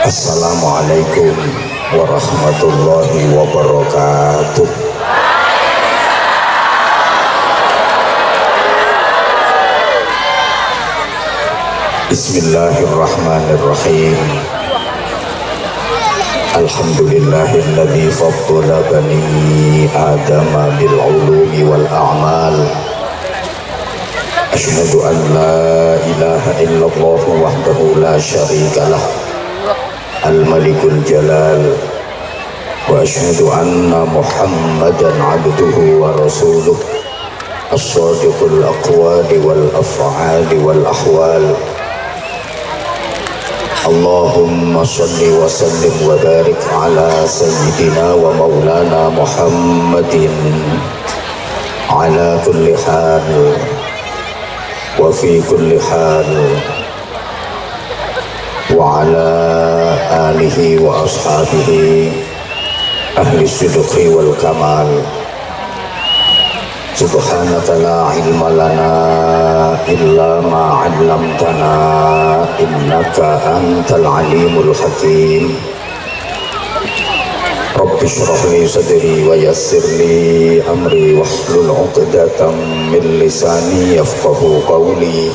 Assalamualaikum warahmatullahi wabarakatuh. Bismillahirrahmanirrahim. Alhamdulillahilladzi faddala bani adama bil ulumi wal a'mal. Asyhadu an la ilaha illallah wahdahu la syarika lah. Al-Malikul Jalal. Wa asyhadu anna Muhammadan abduhu wa rasuluh. As-sadiqul aqwali wal af'ali wal ahwal. Allahumma salli wa sallim wa barik ala sayyidina wa maulana Muhammadin ala kulli hal wa fi kulli hal wa ala alihi wa ashabihi ahli sidqi wal kamal. Subhanaka la ilma lana illa ma 'allamtana innaka antal alimul hakim. Rabbi shrah li sadri wa yassir li amri wahlul 'uqdatam min lisani yafqahu qawli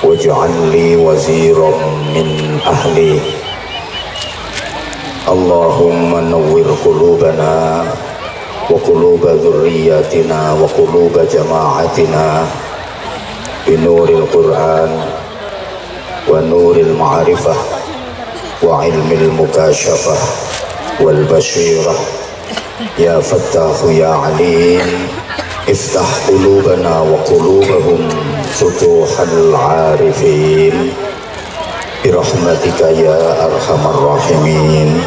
waj'al li waziran min ahli. Allahumma nawwir qulubana wa quluba dhurriyyatina wa quluba jama'atina binuril Qur'an wa nuril ma'rifah wa ilmil mukashafah wal bashirah. Ya Fattahu ya Alim, iftah qulubana wa qulubahum futuhal arifin birahmatika ya arhamar rahimin.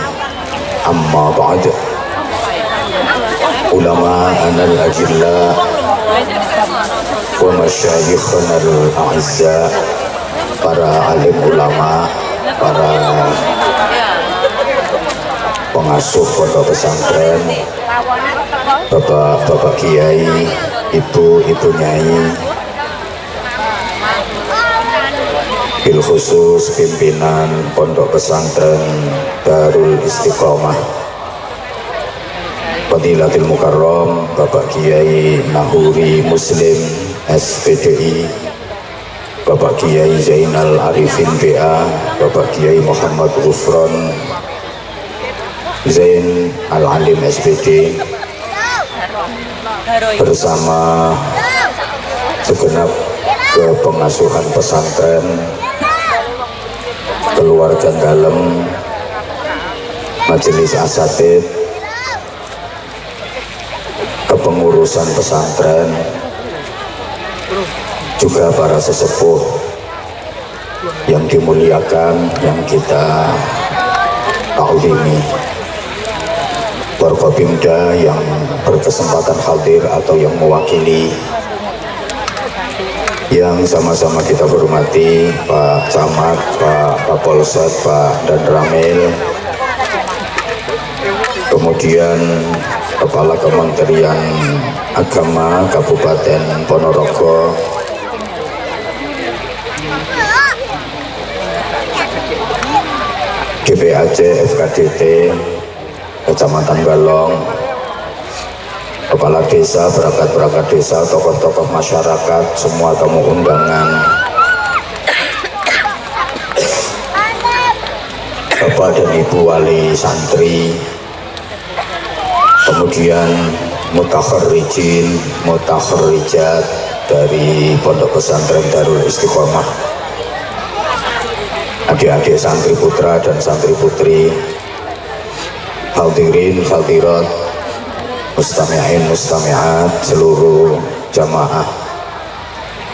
Amma ba'd. Ulama anal ajilla wa masyayikhana al-a'izza, para alim ulama, para pengasuh pondok pesantren, bapak-bapak kiai, ibu-ibu nyai, bil khusus pimpinan pondok pesantren Darul Istiqomah, Fadilatul Mukarram Bapak Kiai Nahuri Muslim SPDI, Bapak Kiai Zainal Arifin BA, Bapak Kiai Muhammad Ghufron Zain Al-Alim SPD, bersama segenap kepengasuhan pesantren, keluarga dalam, majelis asatid, kepengurusan pesantren, juga para sesepuh yang dimuliakan, yang kita ta'zimi, Forkopimda yang berkesempatan hadir atau yang mewakili, yang sama-sama kita hormati Pak Camat, Pak Kapolsek, Pak Dan Ramil, kemudian Kepala Kementerian Agama Kabupaten Ponorogo, GPAC FKDT Kecamatan Balong, Kepala Desa, perangkat-perangkat desa, tokoh-tokoh masyarakat, semua tamu undangan, Bapak dan Ibu Wali Santri, kemudian mutakharrijin, mutakharrijat dari Pondok Pesantren Darul Istiqomah, adik-adik santri putra dan santri putri, hadirin hadirat, mustami'in mustami'at, seluruh jamaah,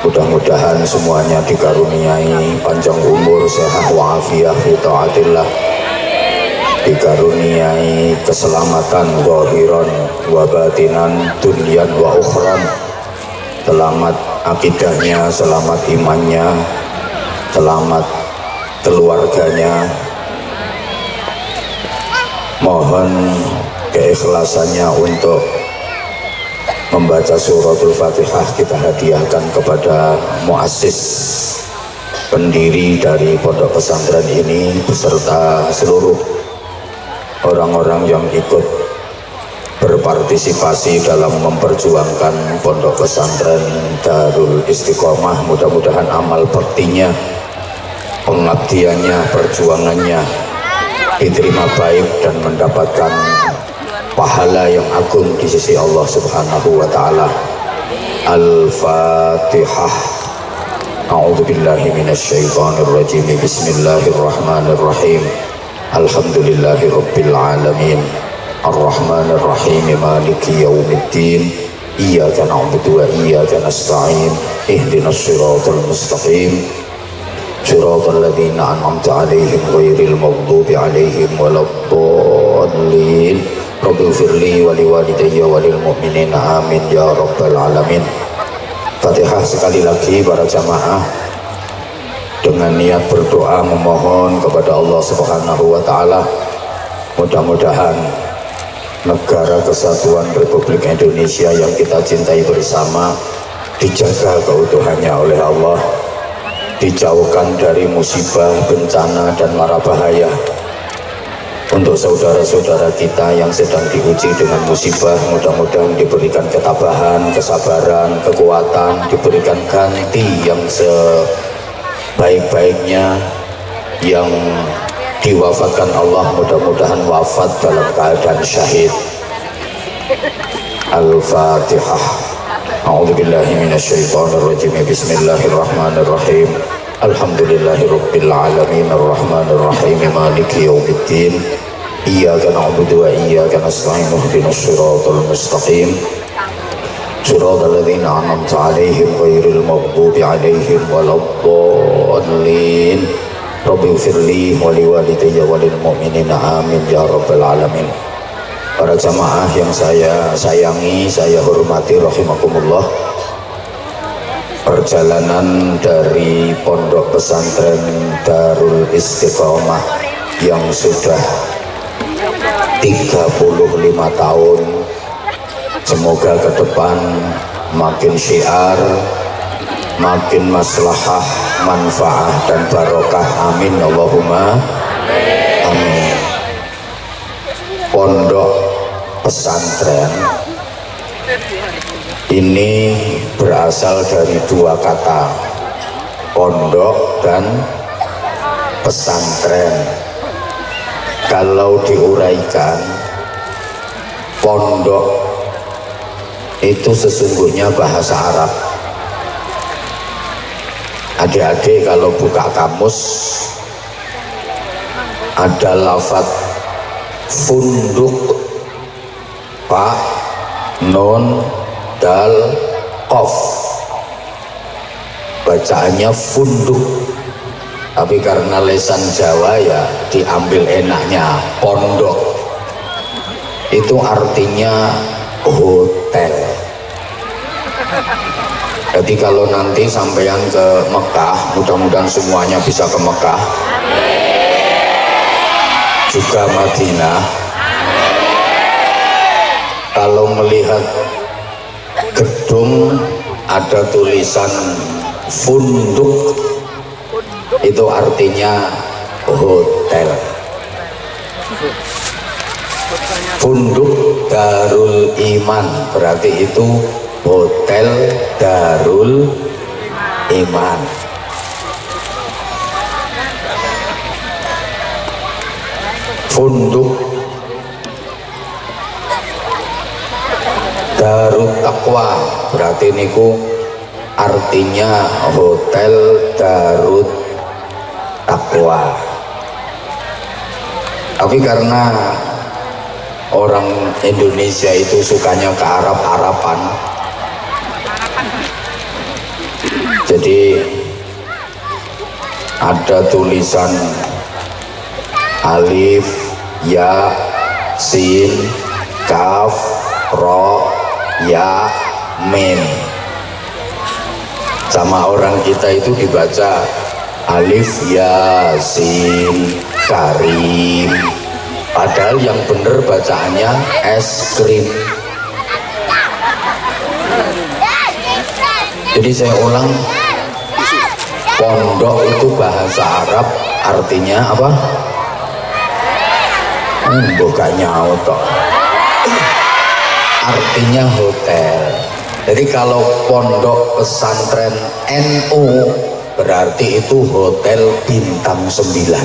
mudah-mudahan semuanya dikaruniai panjang umur, sehat wa'afiyah fi ta'atillah, dikaruniai keselamatan zahiran wa batinan, dunyan wa ukhran, selamat akidahnya, selamat imannya, selamat keluarganya. Mohon keikhlasannya untuk membaca suratul Fatihah kita hadiahkan kepada muassis pendiri dari pondok pesantren ini beserta seluruh orang-orang yang ikut berpartisipasi dalam memperjuangkan pondok pesantren Darul Istiqomah. Mudah-mudahan amal baktinya, pengabdiannya, perjuangannya diterima baik dan mendapatkan pahala yang agung di sisi Allah Subhanahu wa taala. Al-Fatihah. A'udzu billahi minasyaitonir rajim. Bismillahirrahmanirrahim. Alhamdulillahirabbil alamin. Ar-Rahmanir Rahim. Maliki yaumiddin. Iyyaka na'budu wa iyyaka nasta'in. Ihdinas siratal mustaqim. Siratal ladzina an'amta 'alaihim ghairil maghdubi 'alaihim waladdallin. Rabbighfirli wa liwalidayya wa lil mu'minina amin ya rabbal alamin. Fatihah sekali lagi para jamaah dengan niat berdoa memohon kepada Allah Subhanahu wa taala, mudah-mudahan negara kesatuan Republik Indonesia yang kita cintai bersama dijaga keutuhannya oleh Allah, dijauhkan dari musibah, bencana dan mara bahaya. Untuk saudara-saudara kita yang sedang diuji dengan musibah, mudah-mudahan diberikan ketabahan, kesabaran, kekuatan, diberikan ganti yang sebaik-baiknya. Yang diwafatkan Allah mudah-mudahan wafat dalam keadaan syahid. Al-Fatihah. A'udzubillahi minasyaitonirrajim. Bismillahirrahmanirrahim. Alhamdulillahirabbil alamin. Arrahmanir rahim. Maliki yaumiddin. Iyyaka na'budu wa iyyaka nasta'in. Ihdinas siratal mustaqim. Siratal ladzina an'amta 'alaihim ghairil maghdubi 'alaihim waladdallin. Rabbighfirli wa liwalidayya wa lil mu'minina amin ya rabbal alamin. Para jamaah yang saya sayangi, saya hormati rahimakumullah, perjalanan dari pondok pesantren Darul Istiqomah yang sudah 35 tahun, semoga ke depan makin syiar, makin maslahah, manfaah dan barokah, amin Allahumma amin. Pondok pesantren ini berasal dari dua kata, pondok dan pesantren. Kalau diuraikan, pondok itu sesungguhnya bahasa Arab. Adik-adik kalau buka kamus ada lafaz funduk, fa, nun, dal, qaf, bacaannya funduk, tapi karena lesan Jawa ya diambil enaknya pondok. Itu artinya hotel. Jadi kalau nanti sampean ke Mekah, mudah-mudahan semuanya bisa ke Mekah, juga Madinah, kalau melihat gedung ada tulisan funduk, itu artinya hotel. Funduk Darul Iman berarti itu hotel Darul Iman. Funduk Darut Taqwa berarti niku artinya hotel Darut Taqwa. Tapi karena orang Indonesia itu sukanya ke Arab-Araban, jadi ada tulisan alif, ya, sin, kaf, ro, ya, mim. Sama orang kita itu dibaca alif, ya, sin, karim, padahal yang benar bacaannya es krim. Jadi saya ulang, Pondok itu bahasa Arab artinya apa? Bukan nyaut toh. Artinya hotel. Jadi kalau pondok pesantren NU berarti itu hotel bintang 9.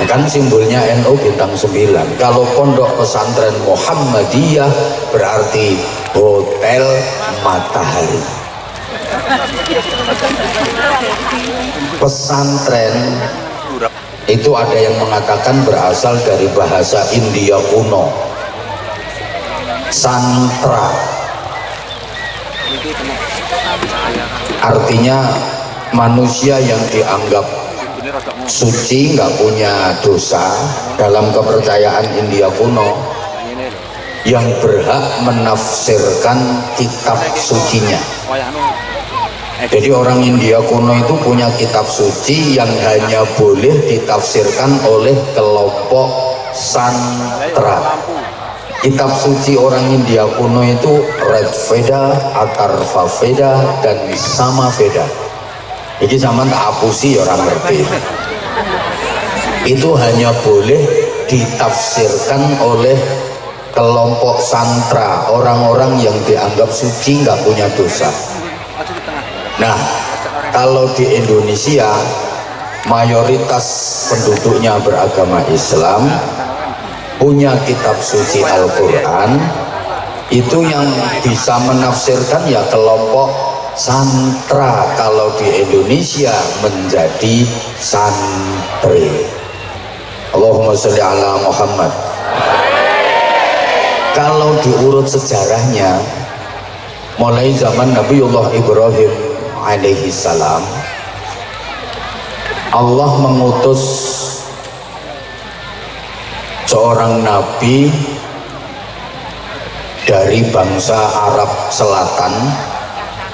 Kan simbolnya NU bintang 9. Kalau pondok pesantren Muhammadiyah berarti hotel matahari. Pesantren itu ada yang mengatakan berasal dari bahasa India kuno, santra, artinya manusia yang dianggap suci, nggak punya dosa dalam kepercayaan India kuno, yang berhak menafsirkan kitab sucinya. Jadi orang India kuno itu punya kitab suci yang hanya boleh ditafsirkan oleh kelompok santra. Kitab suci orang India kuno itu Red Veda, Atharva Veda, dan Sama Veda. Jadi zaman tak apusi orang ngerti. Itu hanya boleh ditafsirkan oleh kelompok santra, orang-orang yang dianggap suci, nggak punya dosa. Nah, kalau di Indonesia mayoritas penduduknya beragama Islam, punya kitab suci Al-Quran, itu yang bisa menafsirkan ya kelompok santra. Kalau di Indonesia menjadi santri. Allahumma sholli ala Muhammad. Kalau diurut sejarahnya, mulai zaman Nabiullah Ibrahim alaihi salam, Allah mengutus seorang nabi dari bangsa Arab Selatan,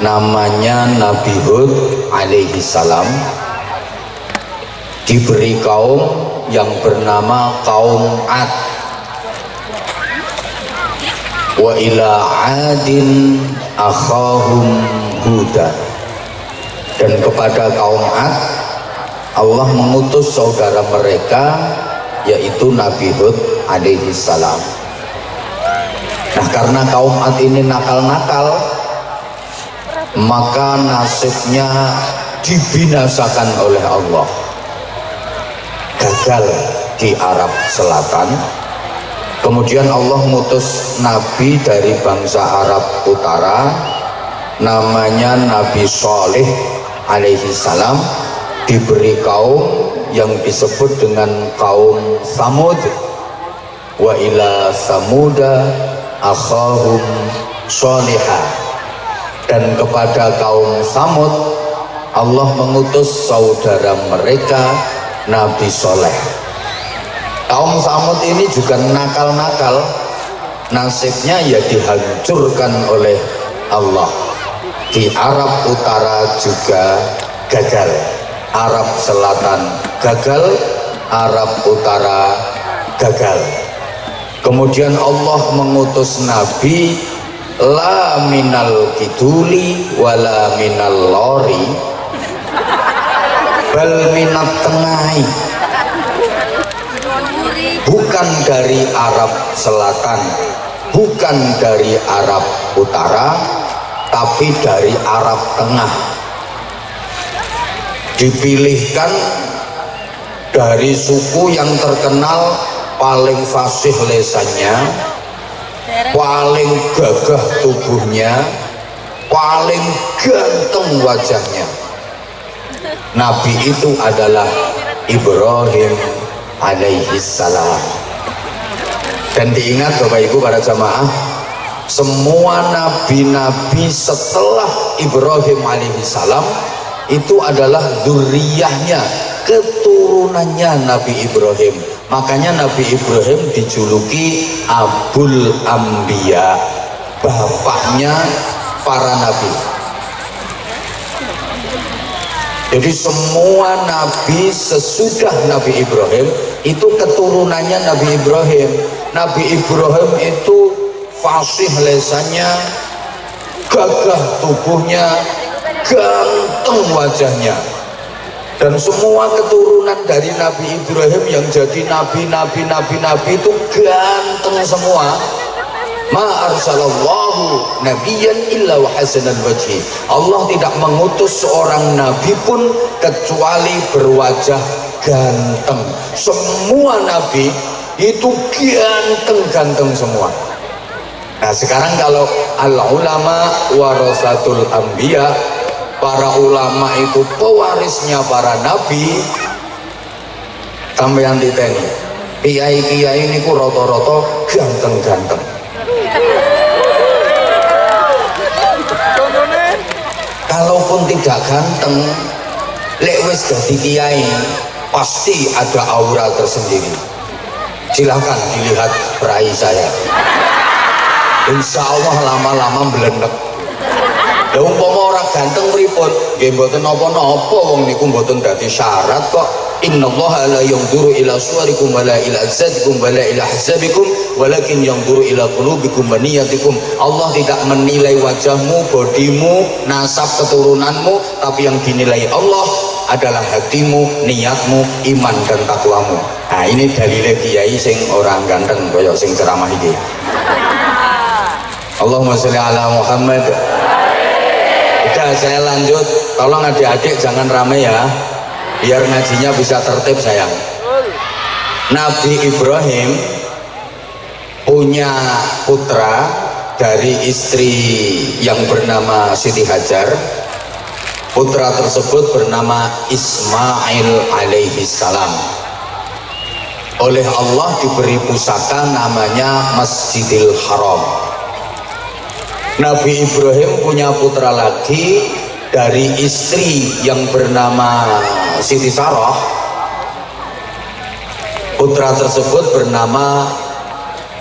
namanya Nabi Hud alaihi salam, diberi kaum yang bernama kaum Ad. Wa ila adin akhahum Huda. Dan kepada kaum Ad Allah mengutus saudara mereka yaitu Nabi Hud alaihi salam. Nah, karena kaum Ad ini nakal-nakal, maka nasibnya dibinasakan oleh Allah. Gagal di Arab Selatan. Kemudian Allah mengutus nabi dari bangsa Arab Utara, namanya Nabi Shalih alaihi salam, diberi kaum yang disebut dengan kaum Samud. Wa ila Samuda akhahum Shalihah. Dan kepada kaum Samud Allah mengutus saudara mereka Nabi Shalih. Kaum Samud ini juga nakal-nakal, nasibnya ya dihancurkan oleh Allah. Di Arab Utara juga gagal, Arab Selatan gagal, Arab Utara gagal. Kemudian Allah mengutus Nabi la minal kiduli wala minal lori bal minat tengai, bukan dari Arab Selatan, bukan dari Arab Utara, tapi dari Arab Tengah. Dipilihkan dari suku yang terkenal paling fasih lesannya, paling gagah tubuhnya, paling ganteng wajahnya. Nabi itu adalah Ibrahim alaihi salam. Dan diingat Bapak Ibu para jamaah, semua nabi-nabi setelah Ibrahim alaihi salam itu adalah dzurriyyahnya, keturunannya Nabi Ibrahim. Makanya Nabi Ibrahim dijuluki Abul Anbiya, bapaknya para nabi. Jadi semua nabi sesudah Nabi Ibrahim itu keturunannya Nabi Ibrahim. Nabi Ibrahim itu fasih lesannya, gagah tubuhnya, ganteng wajahnya. Dan semua keturunan dari Nabi Ibrahim yang jadi nabi itu ganteng semua. Ma arsalallahu nabiyyan illa wa hasanal wajhi. Allah tidak mengutus seorang nabi pun kecuali berwajah ganteng. Semua nabi itu ganteng semua. Nah sekarang kalau al ulama warasatul anbiya, para ulama itu pewarisnya para nabi, sampeyan diteni kiai-kiai niku rata-rata ganteng-ganteng. Kalaupun tidak ganteng, lek wis dadi kiai pasti ada aura tersendiri. Silahkan dilihat rai saya, insya Allah lama-lama belendek. Ya umpama orang ganteng pripun, nggih mboten napa-napa, wong niku mboten dadi syarat kok. Innallaha la yanzuru ila suwarikum wala ila ajsadikum wala ila hasabikum walakin yanzuru ila qulubikum wa niyatikum. Allah tidak menilai wajahmu, bodimu, nasab keturunanmu, tapi yang dinilai Allah adalah hatimu, niatmu, iman dan takwamu. Nah ini dalile kiai sing orang ganteng kaya sing ceramah iki. Allahumma sholli ala Muhammad. Udah saya lanjut, tolong adik-adik jangan rame ya, biar ngajinya bisa tertib sayang. Nabi Ibrahim punya putra dari istri yang bernama Siti Hajar. Putra tersebut bernama Ismail alaihi salam. Oleh Allah diberi pusaka namanya Masjidil Haram. Nabi Ibrahim punya putra lagi dari istri yang bernama Siti Sarah. Putra tersebut bernama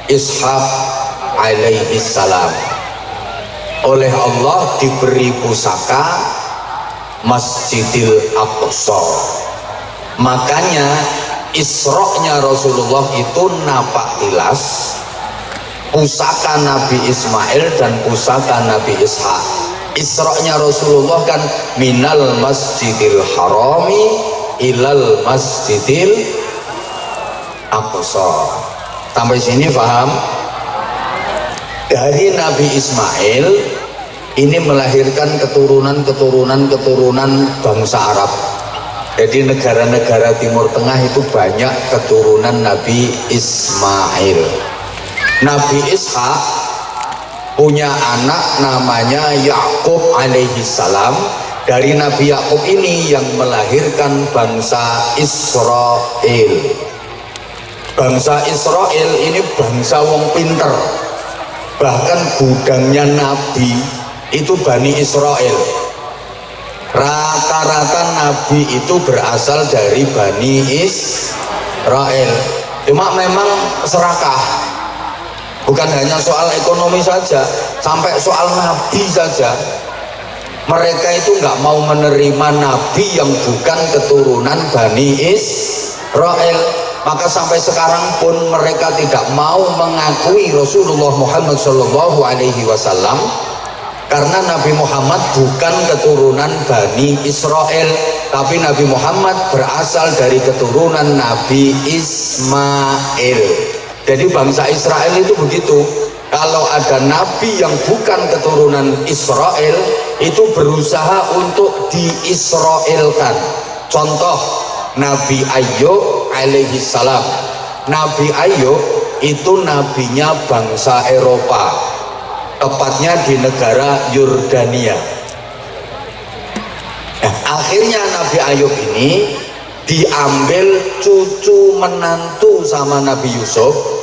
Ishak alaihi salam. Oleh Allah diberi pusaka Masjidil Aqsa. Makanya Isra-nya Rasulullah itu napak tilas pusaka Nabi Ismail dan pusaka Nabi Ishak. Isra-nya Rasulullah kan minal Masjidil Harami ilal Masjidil Aqsa. Sampai sini paham? Dari Nabi Ismail ini melahirkan keturunan bangsa Arab. Jadi negara-negara Timur Tengah itu banyak keturunan Nabi Ismail. Nabi Ishak punya anak namanya Yakub alaihi salam. Dari Nabi Yakub ini yang melahirkan bangsa Israel. Bangsa Israel ini bangsa wong pinter. Bahkan gudangnya Nabi itu Bani Israel. Rata-rata Nabi itu berasal dari Bani Israel. Cuma memang serakah. Bukan hanya soal ekonomi saja, sampai soal nabi saja. Mereka itu nggak mau menerima nabi yang bukan keturunan Bani Israel. Maka sampai sekarang pun mereka tidak mau mengakui Rasulullah Muhammad SAW, karena Nabi Muhammad bukan keturunan Bani Israel, tapi Nabi Muhammad berasal dari keturunan Nabi Ismail. Jadi bangsa Israel itu begitu, kalau ada nabi yang bukan keturunan Israel itu berusaha untuk diisraelkan. Contoh Nabi Ayub alaihi salam. Nabi Ayub itu nabinya bangsa Eropa, tepatnya di negara Yordania. Nah, akhirnya Nabi Ayub ini diambil cucu menantu sama Nabi Yusuf,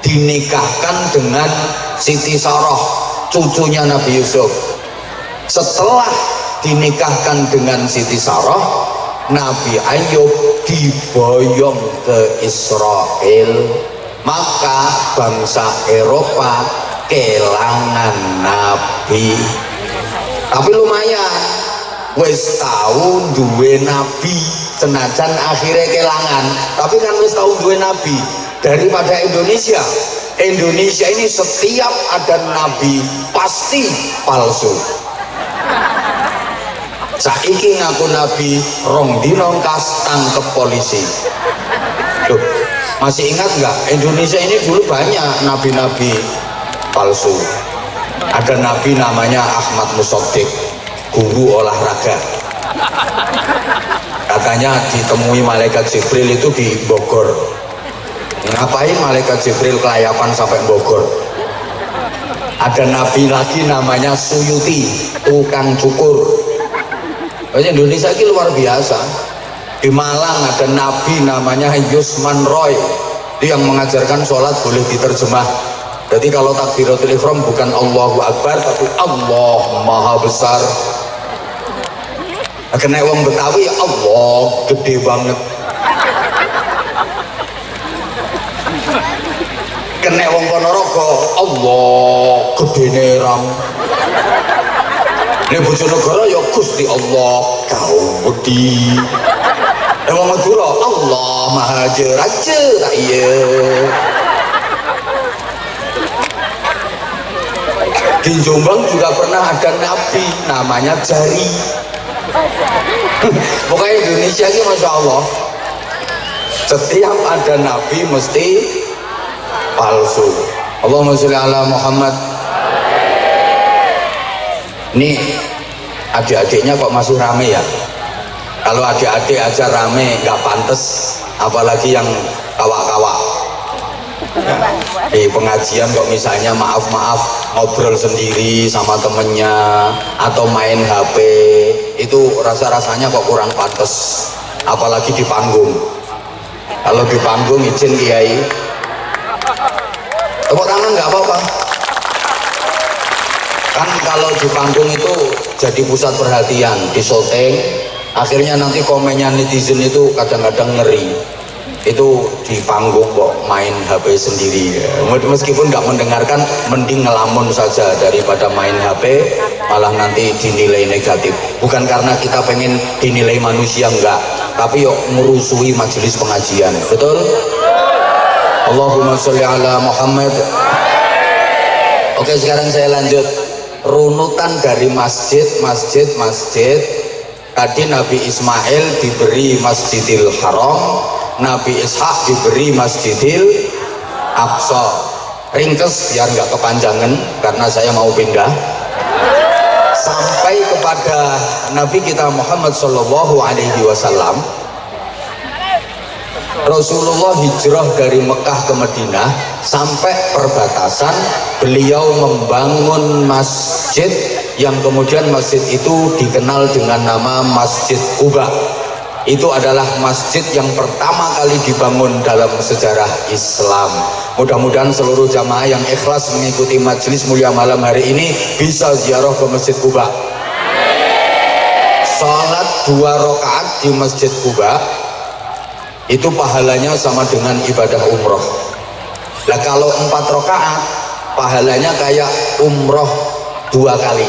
dinikahkan dengan Siti Sarah, cucunya Nabi Yusuf. Setelah dinikahkan dengan Siti Sarah, Nabi Ayub diboyong ke Israel. Maka bangsa Eropa kelangan nabi. Tapi lumayan, wis tahu duwe nabi, senajan akhirnya kelangan, tapi kan wis tahu duwe nabi. Daripada Indonesia ini setiap ada nabi pasti palsu. Saiki ngaku nabi, rong dino kas tangkep polisi. Loh, masih ingat nggak? Indonesia ini dulu banyak nabi-nabi palsu. Ada nabi namanya Ahmad Musaddiq, guru olahraga. Katanya ditemui malaikat Jibril itu di Bogor. Ngapain malaikat Jibril kelayapan sampai Bogor? Ada nabi lagi namanya Suyuti, tukang cukur. Indonesia ini luar biasa. Di Malang ada nabi namanya Yusman Roy, itu yang mengajarkan sholat boleh diterjemah. Jadi kalau takbiratul ihram bukan Allahu Akbar tapi Allah Maha Besar. Kena wong Betawi Allah gede banget. Kena wong Ponorogo Allah gede nerang. Nek Bojonegoro ya Gusti Allah kau wedi. Wong Madura Allah Maha Jeraja tak iya. Di Jombang juga pernah ada nabi namanya Jari. Pokoknya Indonesia ini Masya Allah, setiap ada nabi mesti palsu. Allahumma sholli ala Muhammad. Nih adik-adiknya kok masih rame ya? Kalau adik-adik aja rame nggak pantas, apalagi yang kawak-kawak ya. Di pengajian kok misalnya maaf-maaf ngobrol sendiri sama temennya atau main HP, itu rasa-rasanya kok kurang pantas, apalagi di panggung. Kalau di panggung izin kiai tepuk tangan nggak apa-apa. Kan kalau di panggung itu jadi pusat perhatian, di syuting, akhirnya nanti komennya netizen itu kadang-kadang ngeri. Itu di panggung kok main HP sendiri, meskipun nggak mendengarkan, mending ngelamun saja daripada main HP malah nanti dinilai negatif. Bukan karena kita pengen dinilai manusia, enggak, tapi yuk merusuhi majelis pengajian. Betul? Allahumma sholli ala Muhammad. Oke, sekarang saya lanjut runutan dari masjid. Tadi Nabi Ismail diberi Masjidil Haram, Nabi Ishak diberi Masjidil Aqsa. Ringkes biar nggak kepanjangan karena saya mau pindah sampai kepada Nabi kita Muhammad Shallallahu Alaihi Wasallam. Rasulullah hijrah dari Mekah ke Madinah, sampai perbatasan beliau membangun masjid yang kemudian masjid itu dikenal dengan nama Masjid Quba. Itu adalah masjid yang pertama kali dibangun dalam sejarah Islam. Mudah-mudahan seluruh jamaah yang ikhlas mengikuti majelis mulia malam hari ini bisa ziarah ke Masjid Quba. Salat 2 rakaat di Masjid Quba itu pahalanya sama dengan ibadah umroh. Nah kalau 4 rakaat pahalanya kayak umroh 2 kali.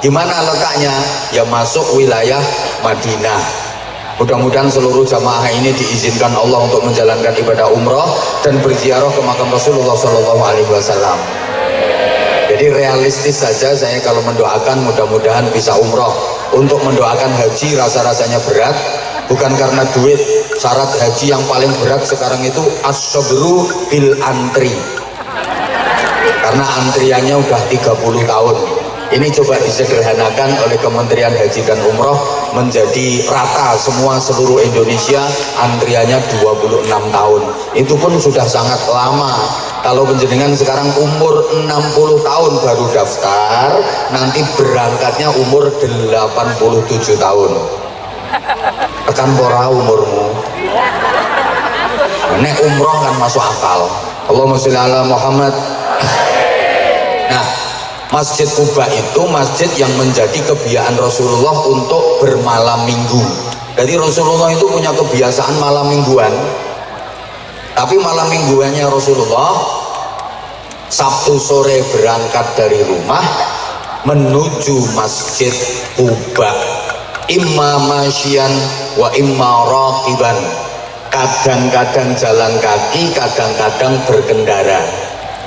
Gimana letaknya? Ya masuk wilayah Madinah. Mudah-mudahan seluruh jamaah ini diizinkan Allah untuk menjalankan ibadah umroh dan berziarah ke makam Rasulullah SAW. Jadi realistis saja saya kalau mendoakan mudah-mudahan bisa umroh. Untuk mendoakan haji rasa-rasanya berat, bukan karena duit. Syarat haji yang paling berat sekarang itu as-sabru bil antri, karena antriannya udah 30 tahun. Ini coba disederhanakan oleh Kementerian Haji dan Umroh menjadi rata semua seluruh Indonesia, antriannya 26 tahun. Itu pun sudah sangat lama. Kalau penjenengan sekarang umur 60 tahun baru daftar, nanti berangkatnya umur 87 tahun. Tekan pora umurmu. Nek umroh kan masuk akal. Allahumma sholli ala Muhammad. Nah, Masjid Quba itu masjid yang menjadi kebiasaan Rasulullah untuk bermalam minggu. Jadi Rasulullah itu punya kebiasaan malam mingguan. Tapi malam mingguannya Rasulullah Sabtu sore berangkat dari rumah menuju Masjid Quba. Imma masyian wa imma raqiban. Kadang-kadang jalan kaki, kadang-kadang berkendara.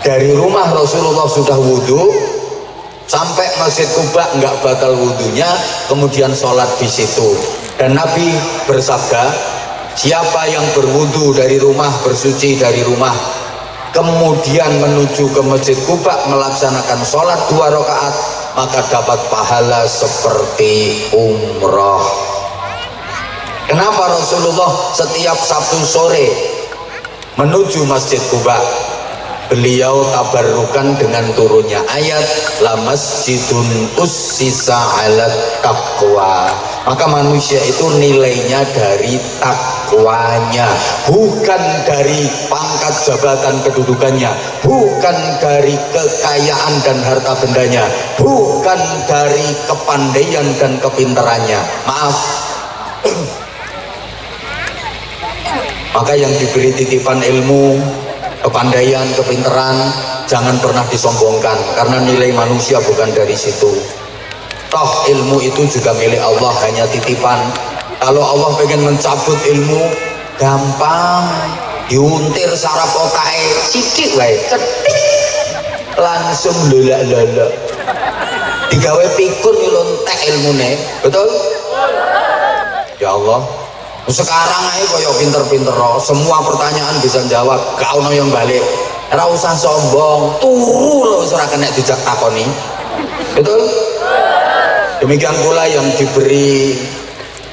Dari rumah Rasulullah sudah wudhu, sampai Masjid Kuba nggak batal wudhunya, kemudian sholat di situ. Dan Nabi bersabda, siapa yang berwudhu dari rumah, bersuci dari rumah, kemudian menuju ke Masjid Kuba melaksanakan sholat 2 rakaat, maka dapat pahala seperti umrah. Kenapa Rasulullah setiap Sabtu sore menuju Masjid Kuba? Beliau tabarrukan dengan turunnya ayat la masjidun ussisa 'alat taqwa. Maka manusia itu nilainya dari takwanya, bukan dari pangkat jabatan kedudukannya, bukan dari kekayaan dan harta bendanya, bukan dari kepandaian dan kepintarannya. Maaf. Maka yang diberi titipan ilmu, kepandaian, kepintaran, jangan pernah disombongkan, karena nilai manusia bukan dari situ. Toh ilmu itu juga milik Allah, hanya titipan. Kalau Allah pengen mencabut ilmu, gampang, diuntir saraf otaknya sidik wae, ketik, langsung lelak-lelak, digawe pikun nyelontek ilmune. Betul? Ya Allah, sekarang aja koyo pinter-pinter, semua pertanyaan bisa jawab, gak ono yang balik. Ora usah sombong, turu lho ora kena dijak takoni. Betul? Demikian pula yang diberi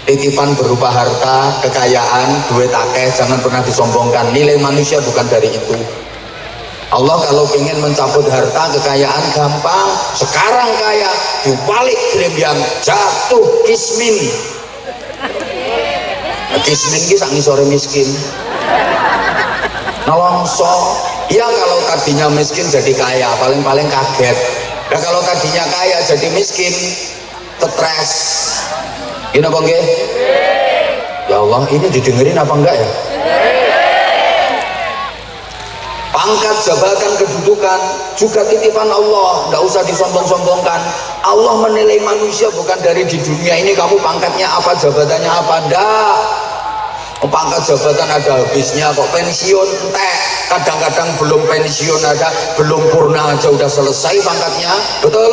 titipan berupa harta, kekayaan, duit akeh, jangan pernah disombongkan. Nilai manusia bukan dari itu. Allah kalau ingin mencabut harta, kekayaan gampang. Sekarang kaya, dibalik yang jatuh kismin. Kismin ki sak ngisore miskin. Nolongso. Ya kalau tadinya miskin jadi kaya, paling-paling kaget. Nah kalau tadinya kaya jadi miskin, stres. Ini apa enggak? Ya Allah, ini didengerin apa enggak ya? Pangkat, jabatan, kedudukan juga titipan Allah, enggak usah disombong-sombongkan. Allah menilai manusia bukan dari di dunia ini kamu pangkatnya apa, jabatannya apa, enggak. Pangkat jabatan ada habisnya kok, pensiun entek, kadang-kadang belum pensiun ada, belum purna aja udah selesai pangkatnya. Betul?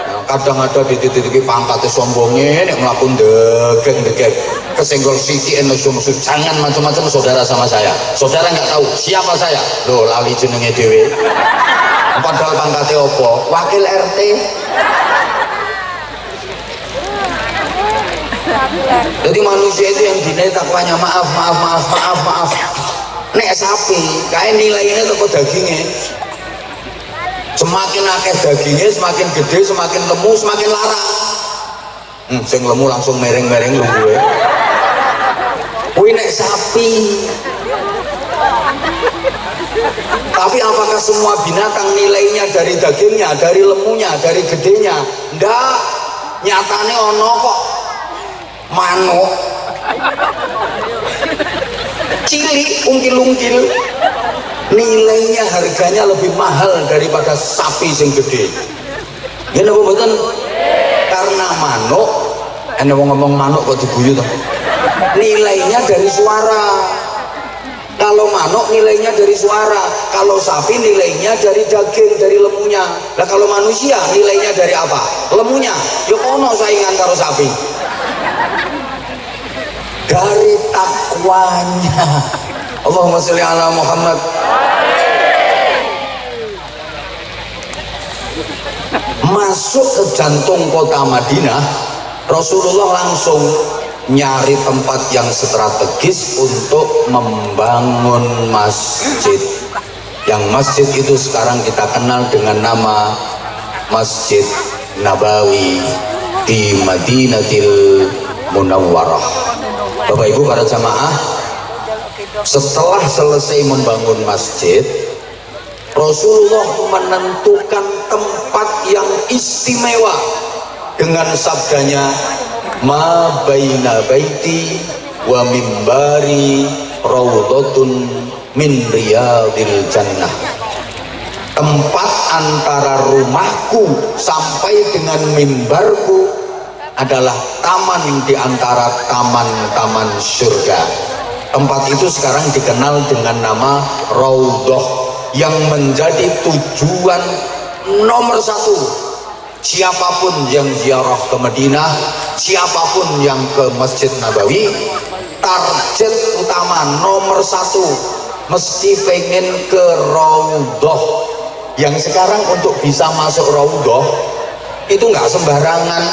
Nah, kadang ada di titik-titik pangkatnya sombongnya nek mlaku degek-degek kesenggol siki nesu-nesu. Jangan macam-macam saudara sama saya. Saudara nggak tahu siapa saya, loh lali jenenge dhewe. Padahal pangkatnya opo? Wakil RT. Jadi manusia itu yang dinilai takwanya maaf. Nek sapi, kayak nilainya toko dagingnya. Semakin akeh dagingnya, semakin gede, semakin lemu, semakin larang. Sing lemu langsung mereng-mereng lu gue. Kuwi nek sapi. Tapi apakah semua binatang nilainya dari dagingnya, dari lemunya, dari gedenya? Ndak. Nyatane ono kok manuk cilik ungkil-ungkil nilainya harganya lebih mahal daripada sapi sing gede. Gini apa betul? Karena manuk, ane ngomong manuk kok diguyu toh. Nilainya dari suara. Kalau manuk nilainya dari suara, kalau sapi nilainya dari daging, dari lemunya. Nah kalau manusia nilainya dari apa? Lemunya. Yuk ono saingan karo sapi. Dari takwanya. Allahumma sholli ala Muhammad. Masuk ke jantung kota Madinah, Rasulullah langsung nyari tempat yang strategis untuk membangun masjid. Yang masjid itu sekarang kita kenal dengan nama Masjid Nabawi di Madinatil Munawwarah. Bapak Ibu para jamaah, setelah selesai membangun masjid, Rasulullah menentukan tempat yang istimewa dengan sabdanya, ma baina baiti wa mimbari raudhatun min riyadil jannah. Tempat antara rumahku sampai dengan mimbarku adalah taman di antara taman-taman surga. Tempat itu sekarang dikenal dengan nama Raudhah, yang menjadi tujuan nomor satu, siapapun yang ziarah ke Madinah, siapapun yang ke Masjid Nabawi, target utama nomor satu mesti pengen ke Raudhah. Yang sekarang untuk bisa masuk Raudhah itu nggak sembarangan,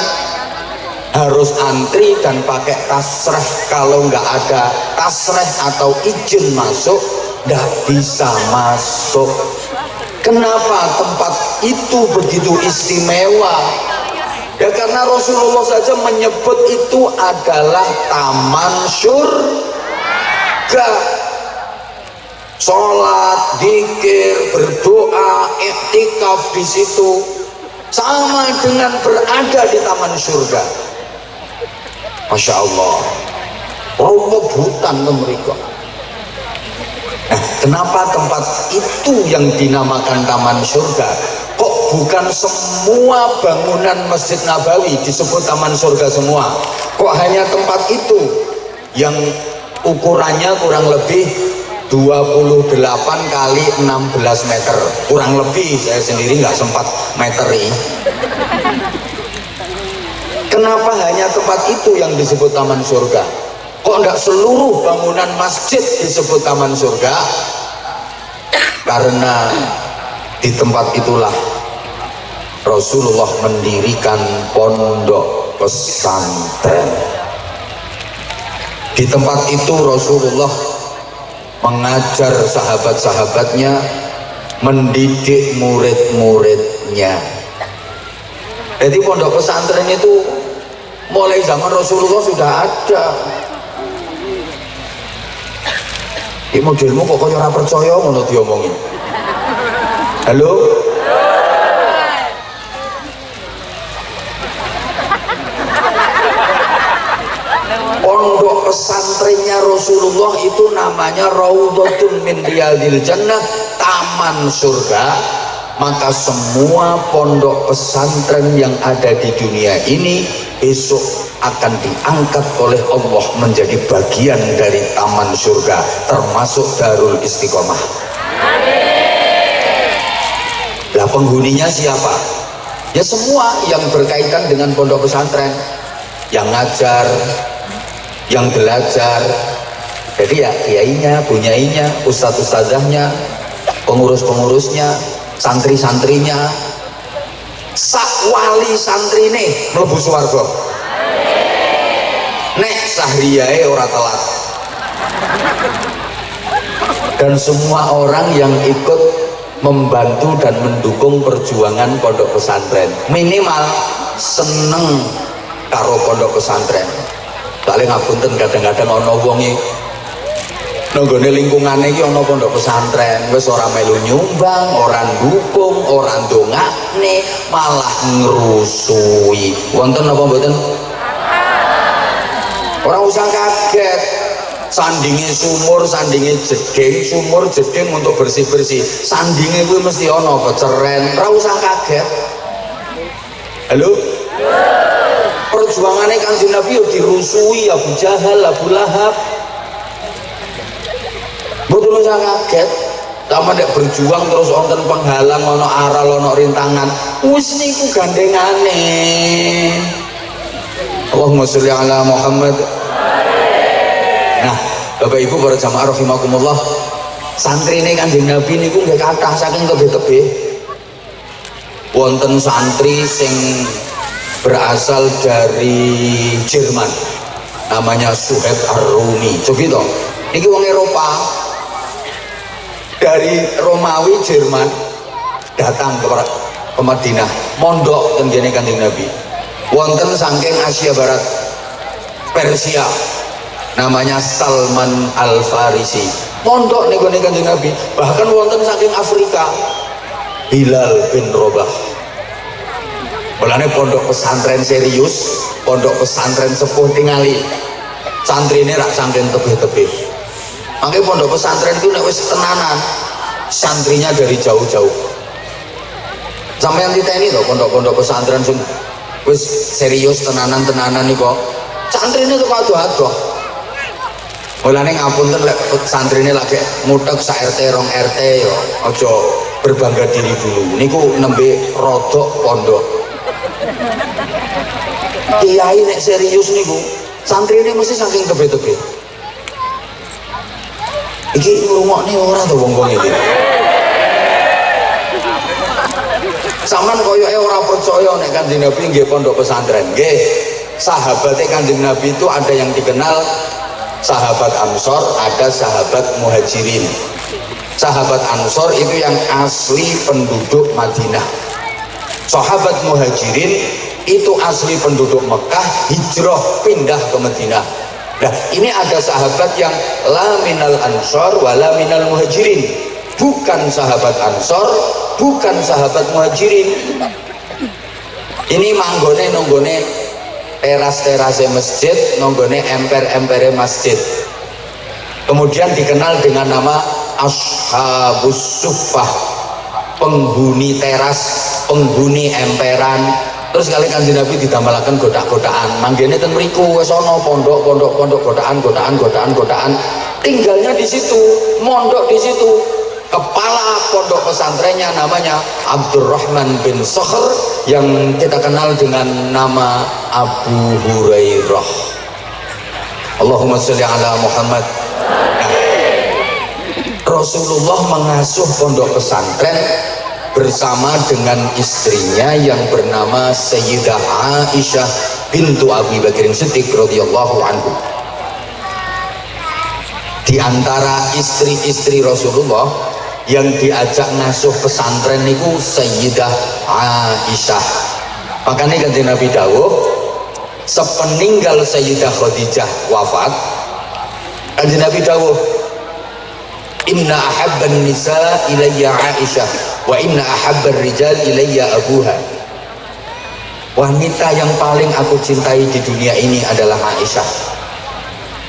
harus antri dan pakai tasreh. Kalau nggak ada tasreh atau izin masuk, nggak bisa masuk. Kenapa tempat itu begitu istimewa? Ya karena Rasulullah saja menyebut itu adalah taman surga. Sholat, zikir, berdoa, iktikaf di situ sama dengan berada di taman surga. Masya Allah, rebutan mereka. Nah, kenapa tempat itu yang dinamakan taman surga? Kok bukan semua bangunan Masjid Nabawi disebut taman surga semua? Kok hanya tempat itu yang ukurannya kurang lebih 28 kali 16 meter, kurang lebih, saya sendiri nggak sempat meteri. Kenapa hanya tempat itu yang disebut taman surga? Kok enggak seluruh bangunan masjid disebut taman surga? Karena di tempat itulah Rasulullah mendirikan pondok pesantren. Di tempat itu Rasulullah mengajar sahabat-sahabatnya, mendidik murid-muridnya. Jadi pondok pesantren itu mulai zaman Rasulullah sudah ada. Ini modelmu kok kaya ora percaya ngono diomongin. Halo? Pondok pesantrennya Rasulullah itu namanya Raudhatun min Riyadil Jannah, taman surga. Maka semua pondok pesantren yang ada di dunia ini besok akan diangkat oleh Allah menjadi bagian dari taman surga, termasuk Darul Istiqomah. Lah penghuninya siapa? Ya semua yang berkaitan dengan pondok pesantren, yang ngajar, yang belajar. Jadi ya kiainya, bunyainya, ustadz-ustadzahnya, pengurus-pengurusnya, santri-santrinya, sak wali santrine mlebu swarga. Nek sahriyae ora telat. Dan semua orang yang ikut membantu dan mendukung perjuangan pondok pesantren minimal seneng karo pondok pesantren. Paling ngapunten kadang-kadang ana wong nanggone lingkungane iki ana pondok pesantren wis ora melu nyumbang, ora ndukung, ora ndongakne, malah ngrusui. Wonten apa mboten? Ora usah kaget. Sandinge sumur, sandinge jeding, sumur jeding untuk bersih-bersih. Sandinge kuwi mesti ana peceren. Ora usah kaget. Halo? Perjuangannya Kanjeng Nabi yo dirusui Abu Jahal, Abu Lahab. Betul usah kaget. Sama nek berjuang terus wonten penghalang, ono aral, ono rintangan. Wis niku gandengane. Allahumma sholli ala Muhammad. Nah, Bapak Ibu para jamaah rahimakumullah, santrine Kanjeng Nabi niku nggih kathah saking tebih-tebih. Wonten santri sing berasal dari Jerman, namanya Suhaib Ar-Rumi. Coba to, niki wong Eropa, dari Romawi Jerman datang ke Madinah, mondok teng kene Kanjeng Nabi. Wonten saking Asia Barat, Persia, namanya Salman Al-Farisi, mondok niku Kanjeng Nabi. Bahkan wonten saking Afrika, Bilal bin Rabah. Mulane pondok pesantren serius, pondok pesantren sepuh tingali, santrine rak saking tebih-tebih. Makanya pondok pesantren itu nek wis tenanan, santrinya dari jauh-jauh. Sampeyan titeni to pondok-pondok pesantren sing wis serius tenanan-tenanan niku, santrine tuh ado-ado. Mulane ngapunten lek santrine lagi mutek sak RT rong RT yo aja berbangga diri dulu niku nembe rodok pondok. Kiai nek serius niku santri ini mesti saking tebe-tebe iki ngrungokne ora to wong-wong iki. Saman koyoke ora percaya nek Kanjeng Nabi nggih pondok pesantren. Nggih, sahabatnya Kanjeng Nabi itu ada yang dikenal sahabat Ansor, ada sahabat Muhajirin. Sahabat Ansor itu yang asli penduduk Madinah. Sahabat Muhajirin itu asli penduduk Mekah, hijrah pindah ke Madinah. Nah, ini ada sahabat yang la minal Ansor wa la minal Muhajirin. Bukan sahabat Ansor, bukan sahabat Muhajirin. Ini manggone nonggone teras-terase masjid, nonggone emper-empere masjid. Kemudian dikenal dengan nama Ashabus Suffah, penghuni teras, penghuni emperan. Terus kali Kanjeng Nabi ditambahkan godak-godakan. Manggene ten mriku wis ana pondok-pondok godaan. Tinggalnya di situ, mondok di situ. Kepala pondok pesantrennya namanya Abdurrahman bin Sakhr yang kita kenal dengan nama Abu Hurairah. Allahumma sholli ala Muhammad. Nah, Rasulullah mengasuh pondok pesantren bersama dengan istrinya yang bernama Sayyidah Aisyah bintu Abi Bakr Siddiq radhiyallahu anhu. Di antara istri-istri Rasulullah yang diajak ngasuh pesantren niku Sayyidah Aisyah. Makanya Kanjeng Nabi dawuh sepeninggal Sayyidah Khadijah wafat, Kanjeng Nabi dawuh inna ahabban nisa ilayya Aisyah wa inna ahabbar rijal ilayya abuha. Wanita yang paling aku cintai di dunia ini adalah Aisyah,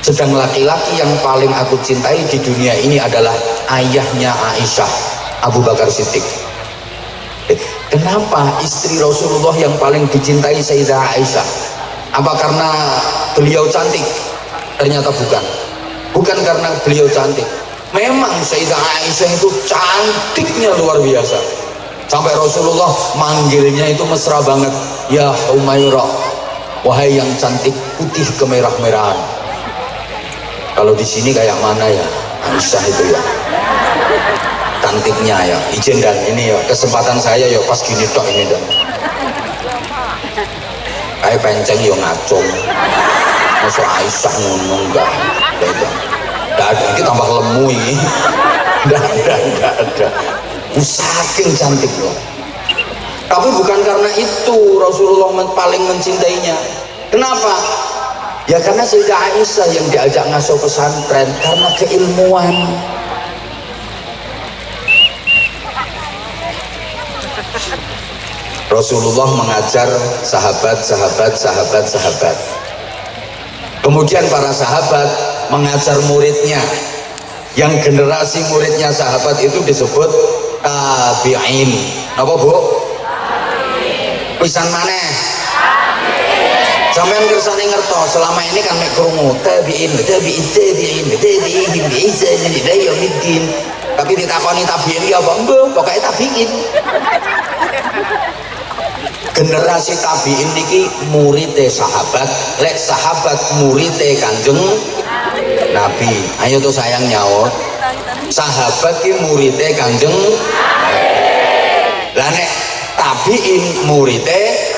sedang laki-laki yang paling aku cintai di dunia ini adalah ayahnya Aisyah, Abu Bakar Siddiq. Kenapa istri Rasulullah yang paling dicintai Sayyidah Aisyah? Apa karena beliau cantik? Ternyata bukan. Bukan karena beliau cantik. Memang Sayyidah Aisyah itu cantiknya luar biasa. Sampai Rasulullah manggilnya itu mesra banget. Ya Humairah, wahai yang cantik putih kemerah-merahan. Kalau di sini kayak mana ya Aisyah itu ya, cantiknya ya. Izin dan ini ya kesempatan saya ya pas gini tok ini dan kayak penceng ya ngacung. Masuk Aisyah ngono enggak ada, ini tambah lemu ini. Enggak ada. Saking cantik loh. Tapi bukan karena itu Rasulullah paling mencintainya. Kenapa? Ya karena Sayyidah Aisyah yang diajak ngasuh pesantren karena keilmuan. Rasulullah mengajar sahabat. Kemudian para sahabat mengajar muridnya. Yang generasi muridnya sahabat itu disebut tabi'in. Apa Bu? Pisan maneh? Sampeyan kersane ngertos selama ini kan mek krungu tabi'in bisa ila yaumiddin. Tapi ditakoni tabi'in ya apa? Mbah, pokoke tabi'in. Generasi tabi'in niki murite sahabat, lek sahabat murite Kanjeng Nabi. Ayo tuh sayang nyaut. Sahabat ki murite Kanjeng Nabi. Lah nek tabi'in murite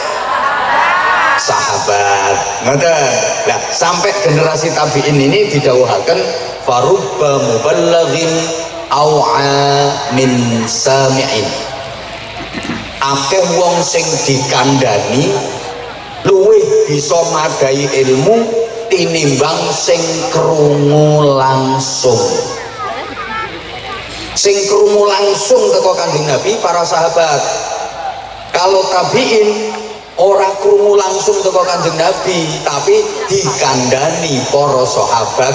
sahabat. Ngoten. Lah sampai generasi tabi'in ini didhawuhaken farubba muballighin au'a min sami'in. Akeh wong sing dikandani luwih bisa madai ilmu tinimbang sing krungu langsung. Sing krungu langsung teko Kanjeng Nabi para sahabat. Kalau tabi'in ora krungu langsung teko Kanjeng Nabi, tapi dikandani para sahabat.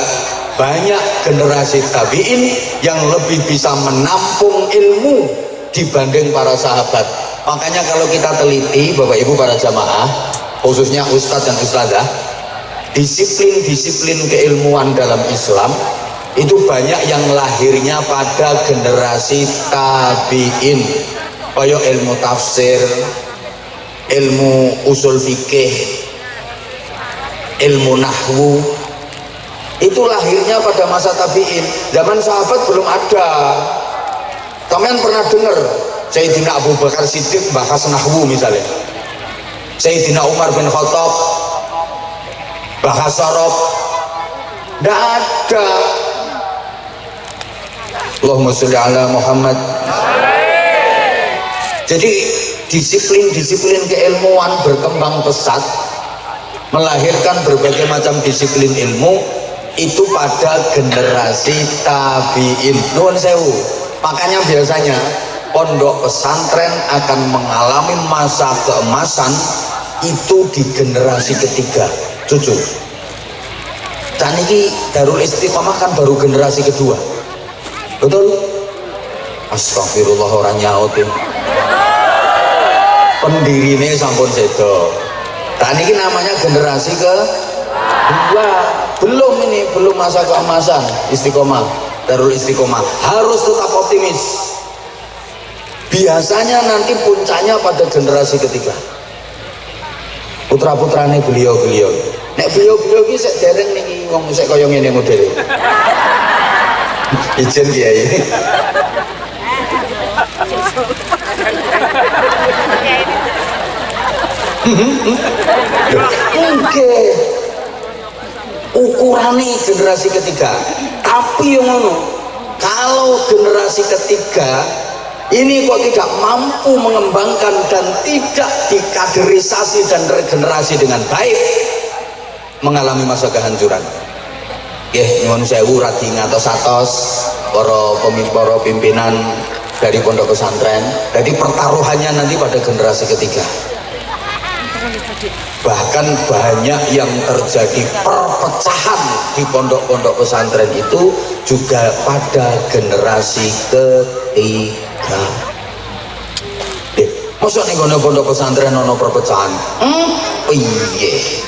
Banyak generasi tabi'in yang lebih bisa menampung ilmu dibanding para sahabat. Makanya kalau kita teliti Bapak Ibu para jamaah, khususnya ustadz dan ustadzah, disiplin keilmuan dalam Islam itu banyak yang lahirnya pada generasi tabi'in, kaya ilmu tafsir, ilmu usul fikih, ilmu nahwu, itu lahirnya pada masa tabi'in. Zaman sahabat belum ada. Kalian pernah dengar Sayyidina Abu Bakar Siddiq bahas nahwu misalnya, Sayyidina Umar bin Khattab bahas sorof? Tidak ada. Allahumma sholli ala Muhammad. Jadi disiplin-disiplin keilmuan berkembang pesat, melahirkan berbagai macam disiplin ilmu itu pada generasi tabi'in. Nuwun sewu. Makanya biasanya pondok pesantren akan mengalami masa keemasan itu di generasi ketiga. Jujur. Dan ini Darul Istiqomah kan baru generasi kedua. Betul? Astagfirullah, orang nyautin. Pendirine sampun sedo. Dan ini namanya generasi kedua. Belum masa keemasan Istiqomah, Darul Istiqomah. Harus tetap optimis. Biasanya nanti puncaknya pada generasi ketiga. Putra-putrane beliau-beliau. Nek beliau-beliau iki sik dereng niki wong sik kaya ngene modele. Ijen Kiai. Oke. Ukurane generasi ketiga. Tapi yang ngono, kalau generasi ketiga ini kok tidak mampu mengembangkan dan tidak dikaderisasi dan regenerasi dengan baik, mengalami masa kehancuran. Nyuwun sewu radi ngatos-atos para pimpinan dari pondok pesantren. Jadi pertaruhannya nanti pada generasi ketiga. Bahkan banyak yang terjadi perpecahan di pondok-pondok pesantren itu juga pada generasi ketiga. Masa nih pondok pesantren ono perpecahan? Piye?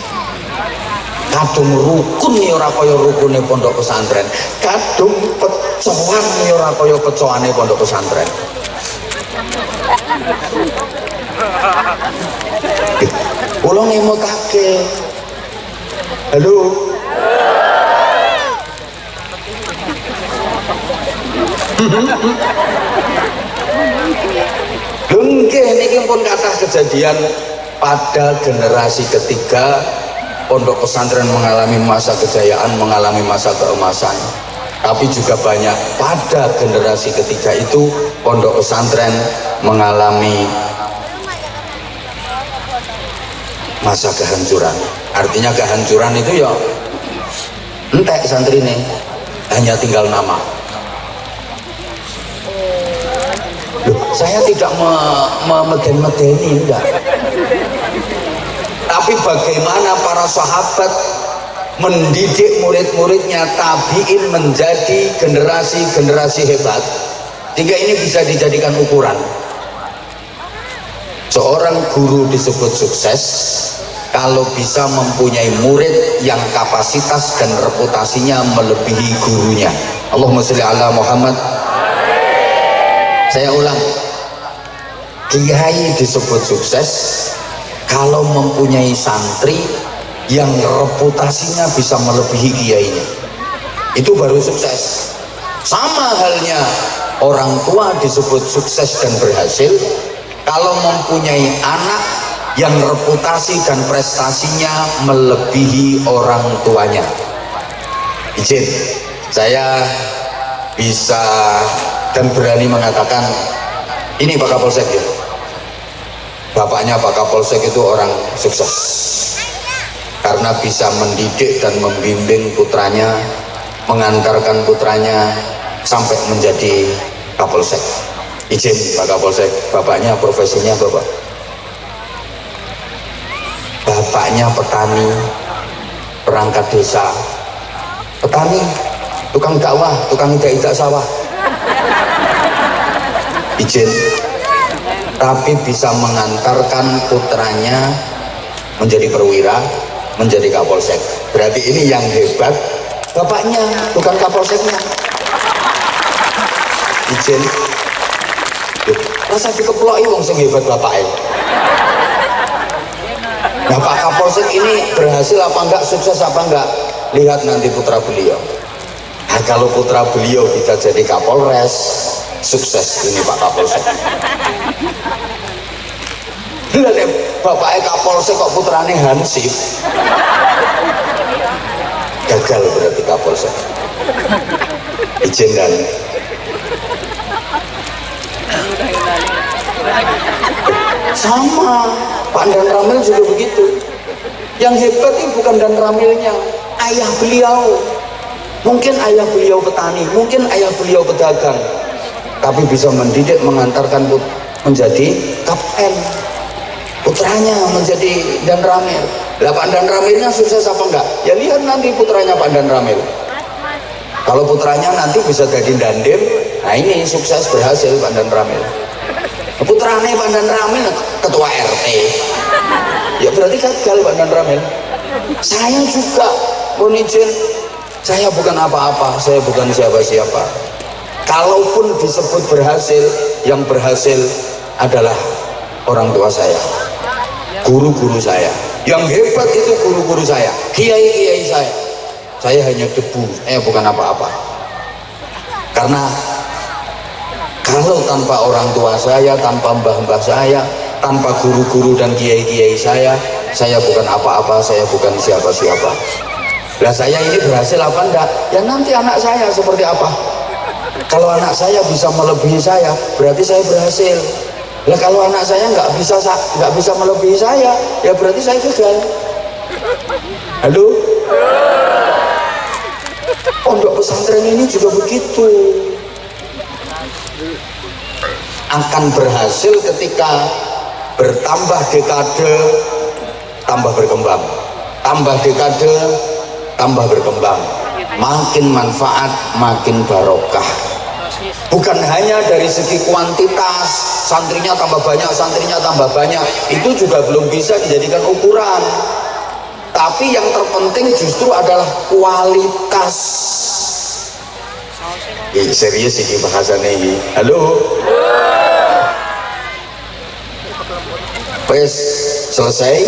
Kadung rukun ya ora kaya rukune pondok pesantren, kadung pecoan ya ora kaya pecoane pondok pesantren. Kula ngemotake. Halo. Nggih niki pun kathah kejadian pada generasi ketiga. Pondok pesantren mengalami masa kejayaan, mengalami masa keemasan. Tapi juga banyak pada generasi ketiga itu pondok pesantren mengalami masa kehancuran. Artinya kehancuran itu ya entek santrine, hanya tinggal nama. Loh, saya tidak memeden-medeni, enggak. Tapi bagaimana para sahabat mendidik murid-muridnya tabi'in menjadi generasi-generasi hebat, sehingga ini bisa dijadikan ukuran. Seorang guru disebut sukses kalau bisa mempunyai murid yang kapasitas dan reputasinya melebihi gurunya. Allahumma sholli ala Muhammad. Saya ulang, kiai disebut sukses kalau mempunyai santri yang reputasinya bisa melebihi kiainya. Itu baru sukses. Sama halnya orang tua disebut sukses dan berhasil kalau mempunyai anak yang reputasi dan prestasinya melebihi orang tuanya. Izin, saya bisa dan berani mengatakan ini Pak Kapolsek ya. Bapaknya Pak Kapolsek itu orang sukses karena bisa mendidik dan membimbing putranya, mengantarkan putranya sampai menjadi Kapolsek. Izin Pak Kapolsek, bapaknya profesinya Bapak? Bapaknya petani, perangkat desa. Petani, tukang dakwah, tukang idak-idak sawah. Izin, tapi bisa mengantarkan putranya menjadi perwira, menjadi Kapolsek. Berarti ini yang hebat bapaknya, bukan kapolseknya. Ijen rasa dikeploki wong sing hebat bapaknya. Nah, Pak Kapolsek ini berhasil apa enggak, sukses apa enggak, lihat nanti putra beliau. Nah, kalau putra beliau bisa jadi Kapolres, sukses ini Pak Kapolsek. Lihat bapaknya Kapolsek kok putrane Hansip, gagal berarti Kapolsek. Ijen dan sama Pak Dan Ramil juga begitu. Yang hebat itu bukan Dan Ramilnya, ayah beliau. Mungkin ayah beliau petani, mungkin ayah beliau pedagang, tapi bisa mendidik, mengantarkan menjadi kapten. Putranya menjadi Dan Ramil. Lah Pak Dan Ramilnya sukses apa enggak? Ya lihat nanti putranya Pak Dan Ramil. Kalau putranya nanti bisa jadi dandim, nah ini sukses, berhasil Pak Dan Ramil. Putranya Pak Dan Ramil ketua RT, ya berarti gagal Pak Dan Ramil. Saya juga mohon izin, saya bukan apa-apa, saya bukan siapa-siapa. Kalaupun disebut berhasil, yang berhasil adalah orang tua saya, guru-guru saya. Yang hebat itu guru-guru saya, kiai-kiai saya. Saya hanya debu, bukan apa-apa. Karena kalau tanpa orang tua saya, tanpa mbah-mbah saya, tanpa guru-guru dan kiai-kiai saya bukan apa-apa, saya bukan siapa-siapa. Lah saya ini berhasil apa enggak? Ya nanti anak saya seperti apa? Kalau anak saya bisa melebihi saya, berarti saya berhasil. Lah kalau anak saya nggak bisa melebihi saya, ya berarti saya gagal. Halo? Pondok pesantren ini juga begitu. Akan berhasil ketika bertambah dekade, tambah berkembang. Tambah dekade, tambah berkembang. Makin manfaat, makin barokah. Bukan hanya dari segi kuantitas, santrinya tambah banyak, itu juga belum bisa dijadikan ukuran. Tapi yang terpenting justru adalah kualitas. Serius ini bahasannya ini. Halo. Wes selesai,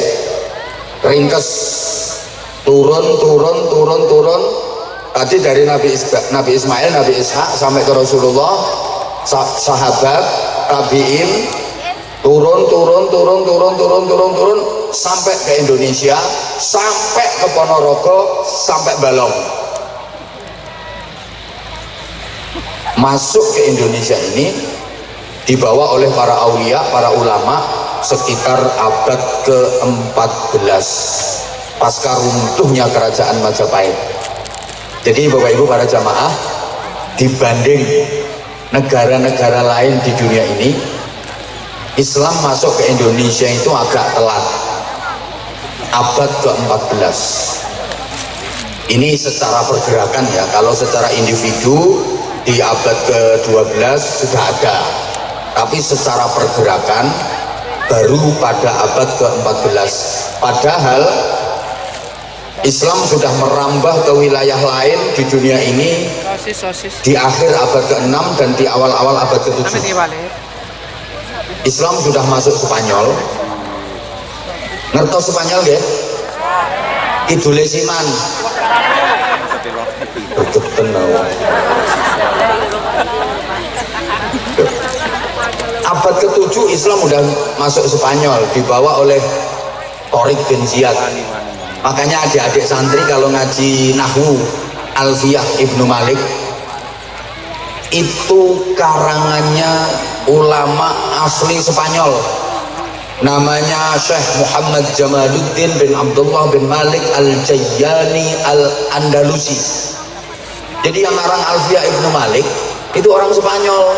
ringkes, turun. Tadi dari Nabi Ismail, Nabi Ishak sampai ke Rasulullah, sahabat, tabiin, turun sampai ke Indonesia, sampai ke Ponorogo, sampai Balong. Masuk ke Indonesia ini dibawa oleh para aulia, para ulama sekitar abad ke-14 pasca runtuhnya kerajaan Majapahit. Jadi Bapak Ibu para jamaah, dibanding negara-negara lain di dunia ini, Islam masuk ke Indonesia itu agak telat, abad ke-14. Ini secara pergerakan ya, kalau secara individu di abad ke-12 sudah ada, tapi secara pergerakan baru pada abad ke-14. Padahal Islam sudah merambah ke wilayah lain di dunia ini di akhir abad ke-6 dan di awal-awal abad ke-7. Islam sudah masuk Spanyol. Ngertos Spanyol ya? Kidule Siman. Abad ke-7 Islam sudah masuk Spanyol, dibawa oleh Torik bin Ziyad. Makanya adik-adik santri kalau ngaji Nahwu Alfiyah Ibnu Malik, itu karangannya ulama asli Spanyol, namanya Syekh Muhammad Jamaluddin bin Abdullah bin Malik Al-Jayyani Al-Andalusi. Jadi yang ngarang Alfiyah Ibnu Malik itu orang Spanyol,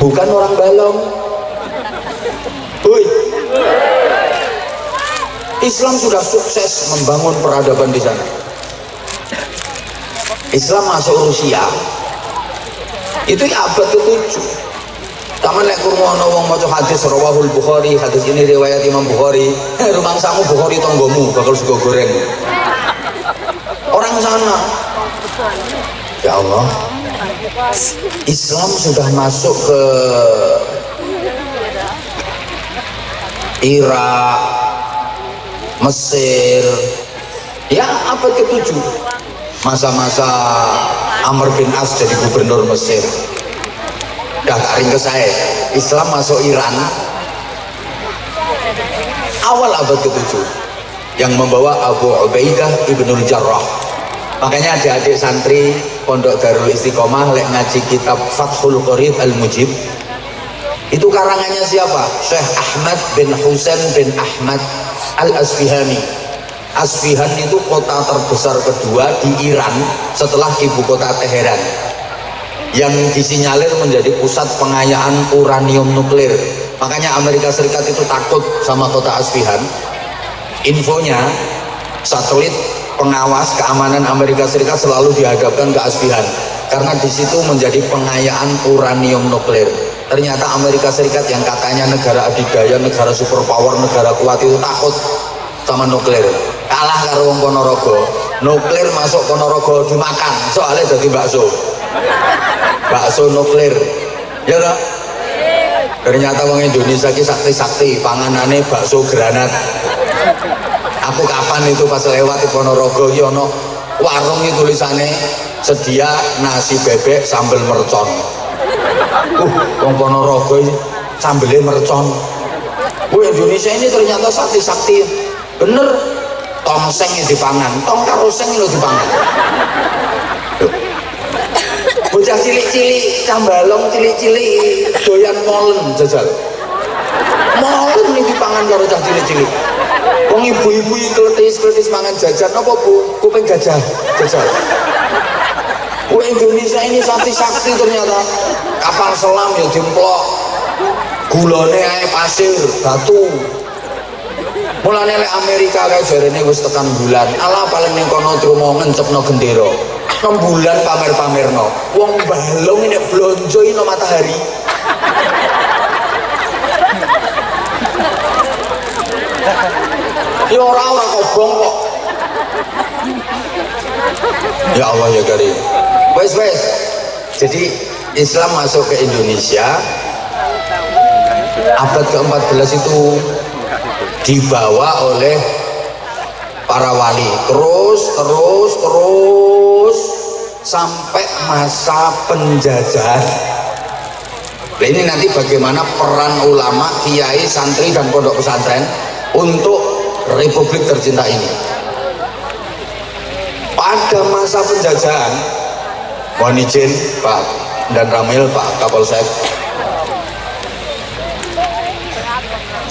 bukan orang Balong. Islam sudah sukses membangun peradaban di sana. Islam masuk Rusia itu ya abad ke-7. Taman lek kurmono wong maca hadis rawahul Bukhari, hadis ini riwayat Imam Bukhari. Rumangsamu Bukhari tonggomu bakal sego goreng. orang sana. Ya Allah, Islam sudah masuk ke Irak, Mesir, ya abad ke-7, masa-masa Amr bin As jadi gubernur Mesir. Dah tak ringkes saya, Islam masuk Iran awal abad ke-7 yang membawa Abu Ubaidah ibnul Jarrah. Makanya adik-adik santri Pondok Darul Istiqomah lek ngaji kitab Fathul Qorib Al-Mujib, itu karangannya siapa? Syekh Ahmad bin Husain bin Ahmad Al-Asfihani. Asfihan itu kota terbesar kedua di Iran setelah ibu kota Teheran, yang disinyalir menjadi pusat pengayaan uranium nuklir. Makanya Amerika Serikat itu takut sama kota Asfihan. Infonya, satelit pengawas keamanan Amerika Serikat selalu dihadapkan ke Asfihan karena di situ menjadi pengayaan uranium nuklir. Ternyata Amerika Serikat yang katanya negara adidaya, negara superpower, negara kuat itu takut sama nuklir. Kalah karo wong Ponorogo. Nuklir masuk Ponorogo dimakan, soalnya jadi bakso. Bakso nuklir. Ya kan? Ternyata wong Indonesia ki sakti-sakti panganane bakso granat. Aku kapan itu pas lewat di Ponorogo ki ono warung itu tulisannya sedia nasi bebek sambal mercon. Wong Ponorogo sambelnya mercon. Indonesia ini ternyata sakti-sakti. Bener, tongseng dipangan, tong karo seng lho dipangan. Bocah cilik-cilik, cambalong cilik-cilik doyan molen jajal. Molen ini dipangan karo cah cilik-cilik. Wong ibu-ibu kletis-kletis mangan jajan apa Bu? Kuping gajah jajal. Indonesia ini sakti-sakti ternyata. Kapal selam ya dimplok. Gulane ae pasir, batu. Mulane lek Amerika kae jarene wis tekan bulan. Ala paling ning kono trimo ngencepno gendera. Bulan pamer-pamerno. Wong balung nek blonjo ino matahari. Ya ora kobong kok. Ya Allah ya Karim. Wes. Jadi Islam masuk ke Indonesia abad ke-14 itu dibawa oleh para wali terus sampai masa penjajahan. Nah, ini nanti bagaimana peran ulama, kiai, santri dan pondok pesantren untuk Republik tercinta ini. Pada masa penjajahan, mohon izin Pak dan Ramil, Pak Kapolsek,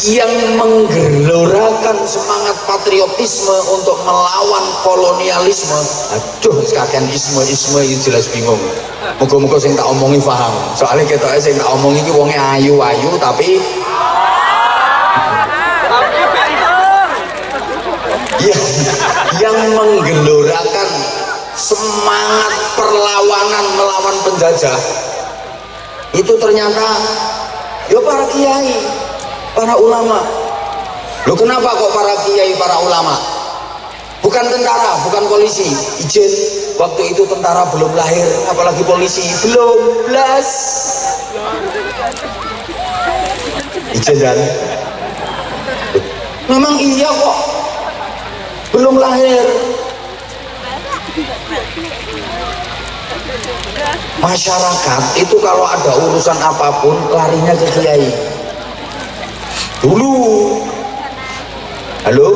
yang menggelorakan semangat patriotisme untuk melawan kolonialisme. Aduh, sekarang isme itu jelas bingung. Moga-moga sing tak omongi paham. Soalnya kita sing tak omongi iki wonge ayu-ayu tapi yang menggelorakan semangat perlawanan melawan penjajah itu ternyata ya para kiai, para ulama. Loh, kenapa kok para kiai, para ulama? Bukan tentara, bukan polisi. Izin, waktu itu tentara belum lahir, apalagi polisi belum belas. Izin kan? Memang iya kok, belum lahir. Masyarakat itu kalau ada urusan apapun larinya ke kiai. Dulu, halo,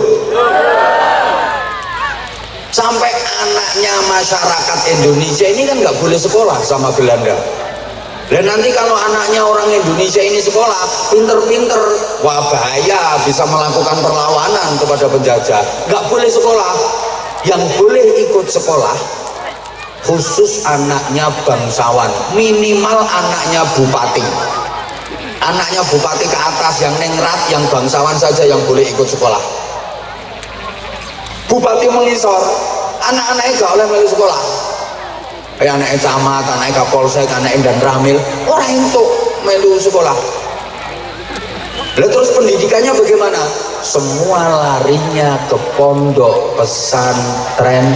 sampai anaknya masyarakat Indonesia ini kan nggak boleh sekolah sama Belanda. Dan nanti kalau anaknya orang Indonesia ini sekolah, pinter-pinter, wah bahaya, bisa melakukan perlawanan kepada penjajah. Nggak boleh sekolah. Yang boleh ikut sekolah khusus anaknya bangsawan, minimal anaknya bupati. Anaknya bupati ke atas yang ningrat, yang bangsawan saja yang boleh ikut sekolah. Bupati mengisor, anak-anaknya gak oleh melu sekolah. Anaknya camat, anaknya kapolsek, anaknya dan ramil, orang itu melu sekolah. Lalu terus pendidikannya bagaimana? Semua larinya ke pondok pesantren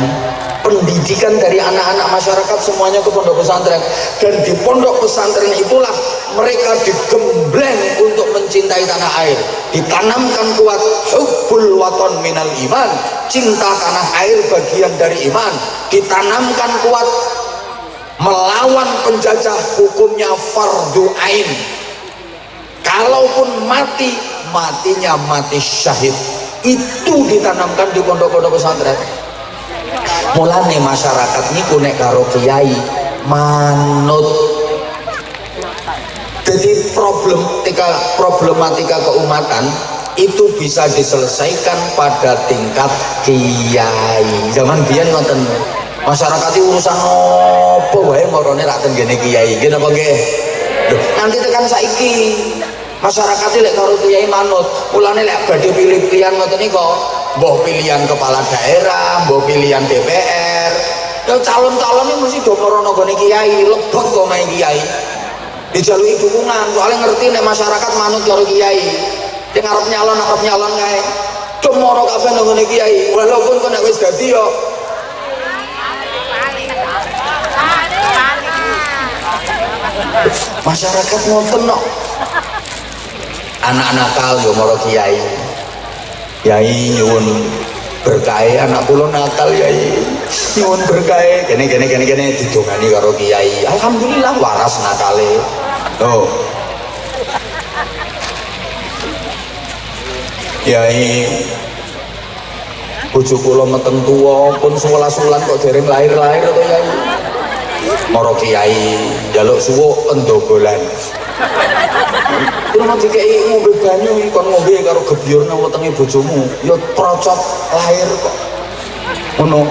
pendidikan dari anak-anak masyarakat semuanya ke pondok pesantren, dan di pondok pesantren itulah mereka digembleng untuk mencintai tanah air, ditanamkan kuat hubbul waton minal iman, cinta tanah air bagian dari iman, ditanamkan kuat melawan penjajah hukumnya fardu ain, kalaupun mati matinya mati syahid. Itu ditanamkan di pondok-pondok pesantren. Mulane masyarakat niku nek karo kiai manut. Jadi problematika keumatan itu bisa diselesaikan pada tingkat kiai. Zaman biyen ngoten, masyarakat itu urusan apa wae marane rak tenggene kiai. Nggih napa nggih? Nanti tekan saiki masyarakat lek karo kiai manut. Mulane lek badhe pilih pilihan ngoten niku, mbah pilihan kepala daerah, mbah pilihan DPR, ya calon-calon ini mesti do merono gone kiai, lebet kok main kiai. Dijaluki dukungan, soalnya ngerti nek masyarakat manut karo kiai. Sing arep nyalon kae. Cemoro kabeh nang ngene kiai, walaupun kok nek wis dadi yo masyarakat ngoten kok. Anak nakal yo moro kiai. Kiai nyuwun berkah, anak kula nakal yai. Nyuwun berkah, kene didongani karo kiai. Alhamdulillah waras nakale. Oh. Yai bojo kula meteng tuwa pun 11 wulan kok dereng lahir-lahir to yai. Moro kiai njaluk suwuk pendobolan. Terus dikei ngombe banyu kon ngombe karo gebyur nang wetenge bojomu, ya procot lahir kok. Ngono.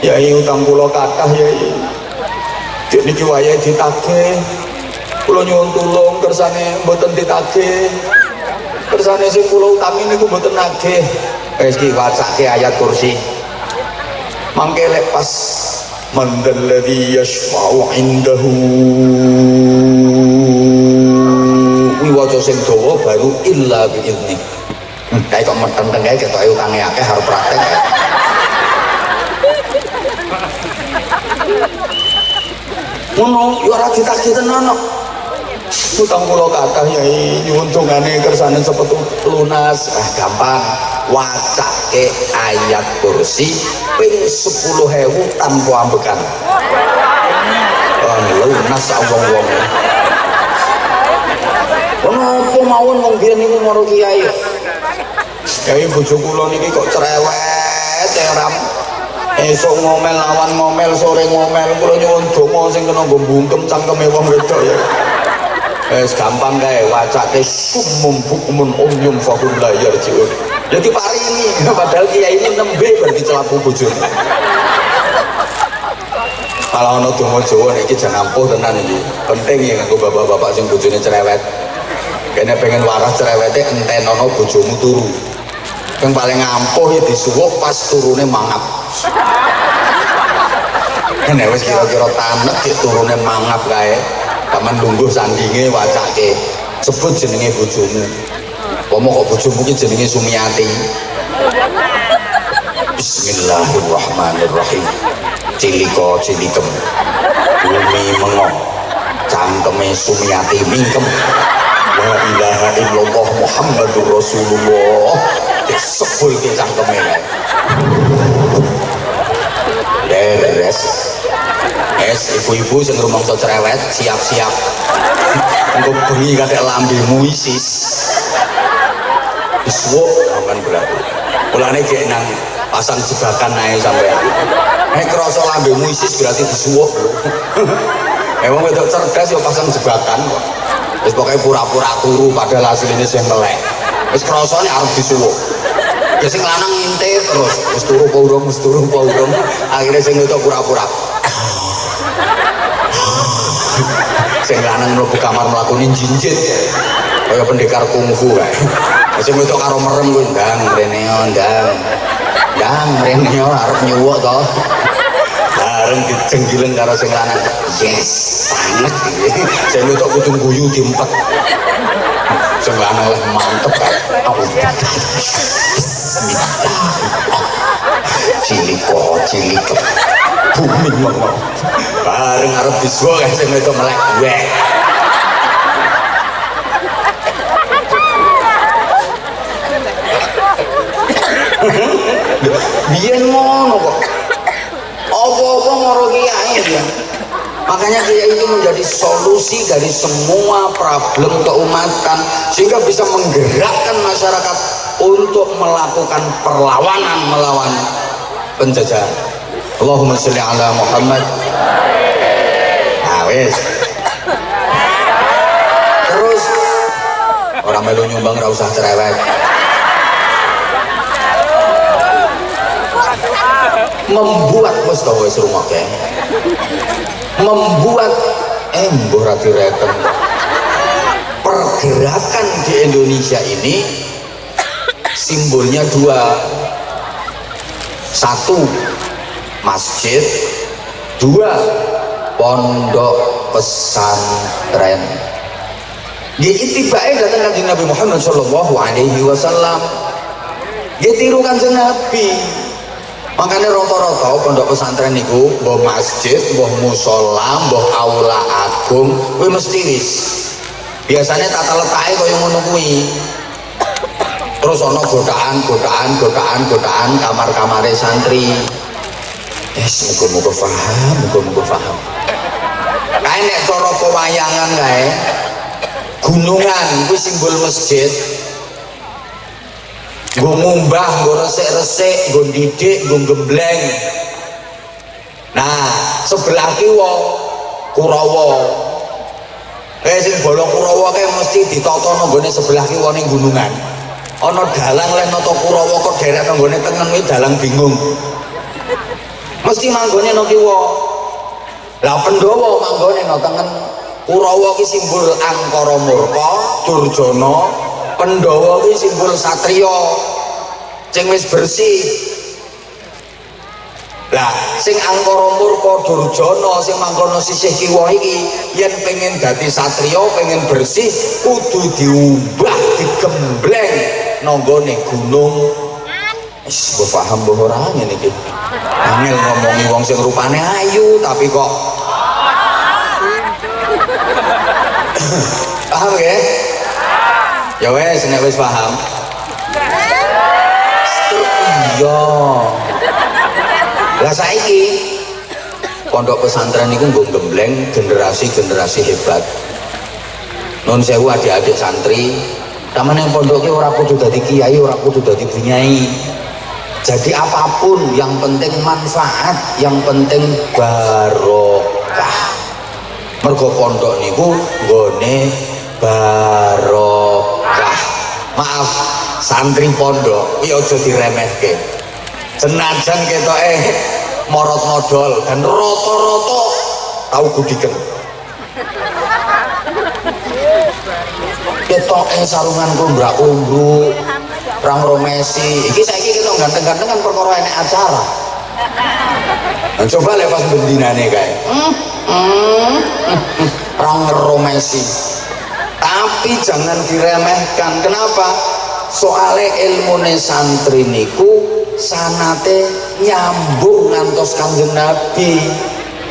Yai utang kula kathah yai. Dik niki wayahe ditagih. Kula nyuwun tulung kersane mboten ditagih. Kersane sing kula utangi niku mboten nagih. Wis iki wacake ayat kursi. Mangke lek pas mandalladzi yashfa'u 'indahu waca sing dawa baru illa biizni. Kae kok meteng kae ketoke utange akeh harus praktek. Ngono yo ora ditagih tenan kok. Utang kula kathah yai nyuwun dongane kersane sepetu lunas. Gampang. Wacake ayat kursi ping 10.000 tanpa ambekan. Lunas wong-wong. Apa mawon wong biyen niku maro kiai. Kiai bojo kula niki kok cerewet ceram. Esuk ngomel, awan ngomel, sore ngomel. Kula nyuwun donga sing kena nggo bungkem cangkeme wong wedok ya. Wis gampang kae wacake sumum bukmun umyum fahum la yarjiun. Jadi paringi padahal kiai ini nembe berarti celaku bojone. Kalau ana donga Jawa niki jan ampuh tenan iki. Penting ya nganggo bapak-bapak sing bojone cerewet. Kene pengen waras cerewete entenono bojomu turu. Yang paling ampuh ya disuwuk pas turune mangap. Nek wis kira-kira tanek ya turune mangap kae. Paman lungguh sandinge wacake sebut jenenge bojomu. Pomo kok bojomu ki jenenge Sumiati. Bismillahirrahmanirrahim. Ciliko cilikem. Bumi mengok. Cangkeme Sumiati mingkem. La ilaha illallah Muhammadur Rasulullah. Disebul ke cangkeme. Beres. Ibu-ibu sing rumangsa cerewet siap-siap. Engko bengi kadek lambemu isis. Disuwuk aman berarti. Mulane gek nang pasang jebakan ae sampean. Nek krasa lambemu isis berarti disuwuk. Emang wedok cerdas ya pasang jebakan kok. Wis pokoke pura-pura turu padahal asline sing melek. Wis krasane arep disuwuk. Ya sing lanang ngintip terus, wis turu apa urung, akhirnya sing wedok pura-pura. Sing lanang mlebu kamar mlakune jinjit. Kaya pendekar kungfu kae. Sing wedok karo merem kuwi ndang mrene ndang. Ndang mrene arep nyuwuk to. Bareng dijenggileng karo sing lanang. Yes, panek iki. Sing wedok kudu guyu diempet. Sing lanang leh mantep kae. Ciliko. booming ngomong bareng arep disuwuk sing itu melek gue. Biyen ngono kok. Apa-apa maro kiai ya. Makanya kiai itu menjadi solusi dari semua problem keumatan sehingga bisa menggerakkan masyarakat untuk melakukan perlawanan melawan penjajahan. Allahumma sholli ala Muhammad. Nah, wis. Terus orang melu nyumbang ora usah cerewet. Membuat mustawa wis rumoke. Membuat mbah ra direken. Pergerakan di Indonesia ini simbolnya dua. Satu, masjid. Dua, pondok pesantren. Dia itibake datang Kanjeng Nabi Muhammad sallallahu alaihi wasallam. Dia tiru Kanjeng Nabi. Makanya rata-rata pondok pesantren niku mbah masjid, mbah musola, mbah aula agung, kuwi mesti wis. Biasanya tata letake kaya ngono kuwi. Terus ana godaan kamar-kamare santri. Muga-muga paham. Kae nek cara pewayangan kae gunungan kuwi simbol masjid. Gue ngumbah, gue resik-resik, gue didik, gue gembleng. Nah, sebelah kiwa Kurawa. Sing bolong Kurawa kayak mesti ditata nanggone sebelah kiwa ning gunungan. Ana dalang leh nata Kurawa kok derek nanggone tengen iki dalang bingung. Mesti manggone nang kiwa. Lah Pandhawa manggone nang tengen. Kurawa ki simbol angkara murka, Durjana. Pandhawa kuwi simbol satriya sing wis bersih. Lah sing angkara murka Durjana sing mangkono sisih kiwa iki yen pengen dadi satriya, pengen bersih kudu diubah, digembleng nanggone gunung. Wis mbok paham mbok ora ngene iki. Angel ngomongi wong sing rupane ayu tapi kok paham ya? Ya wes, nek wis paham. Iya. Lah saiki pondok pesantren niku nggo gembleng generasi-generasi hebat. Nun sewu adik-adik santri, taman yang pondok ki ora kudu dadi kiai, ora kudu dadi bunyai. Jadi apapun yang penting manfaat, yang penting barokah. Mergo pondok niku nggone barokah. Maaf, santri pondok iki aja diremehke. Senajan ketoke morot modal dan rata-rata tau gudiken. Ketoke sarunganku mbrak umbruk, rang romesi. Iki saiki kita ganteng-gantengan perkara enek acara. Nah, coba lek pas bendinane kae. Rang romesi. Tapi jangan diremehkan. Kenapa? Soalnya ilmune santri niku sanate nyambung ngantos Kanjeng Nabi.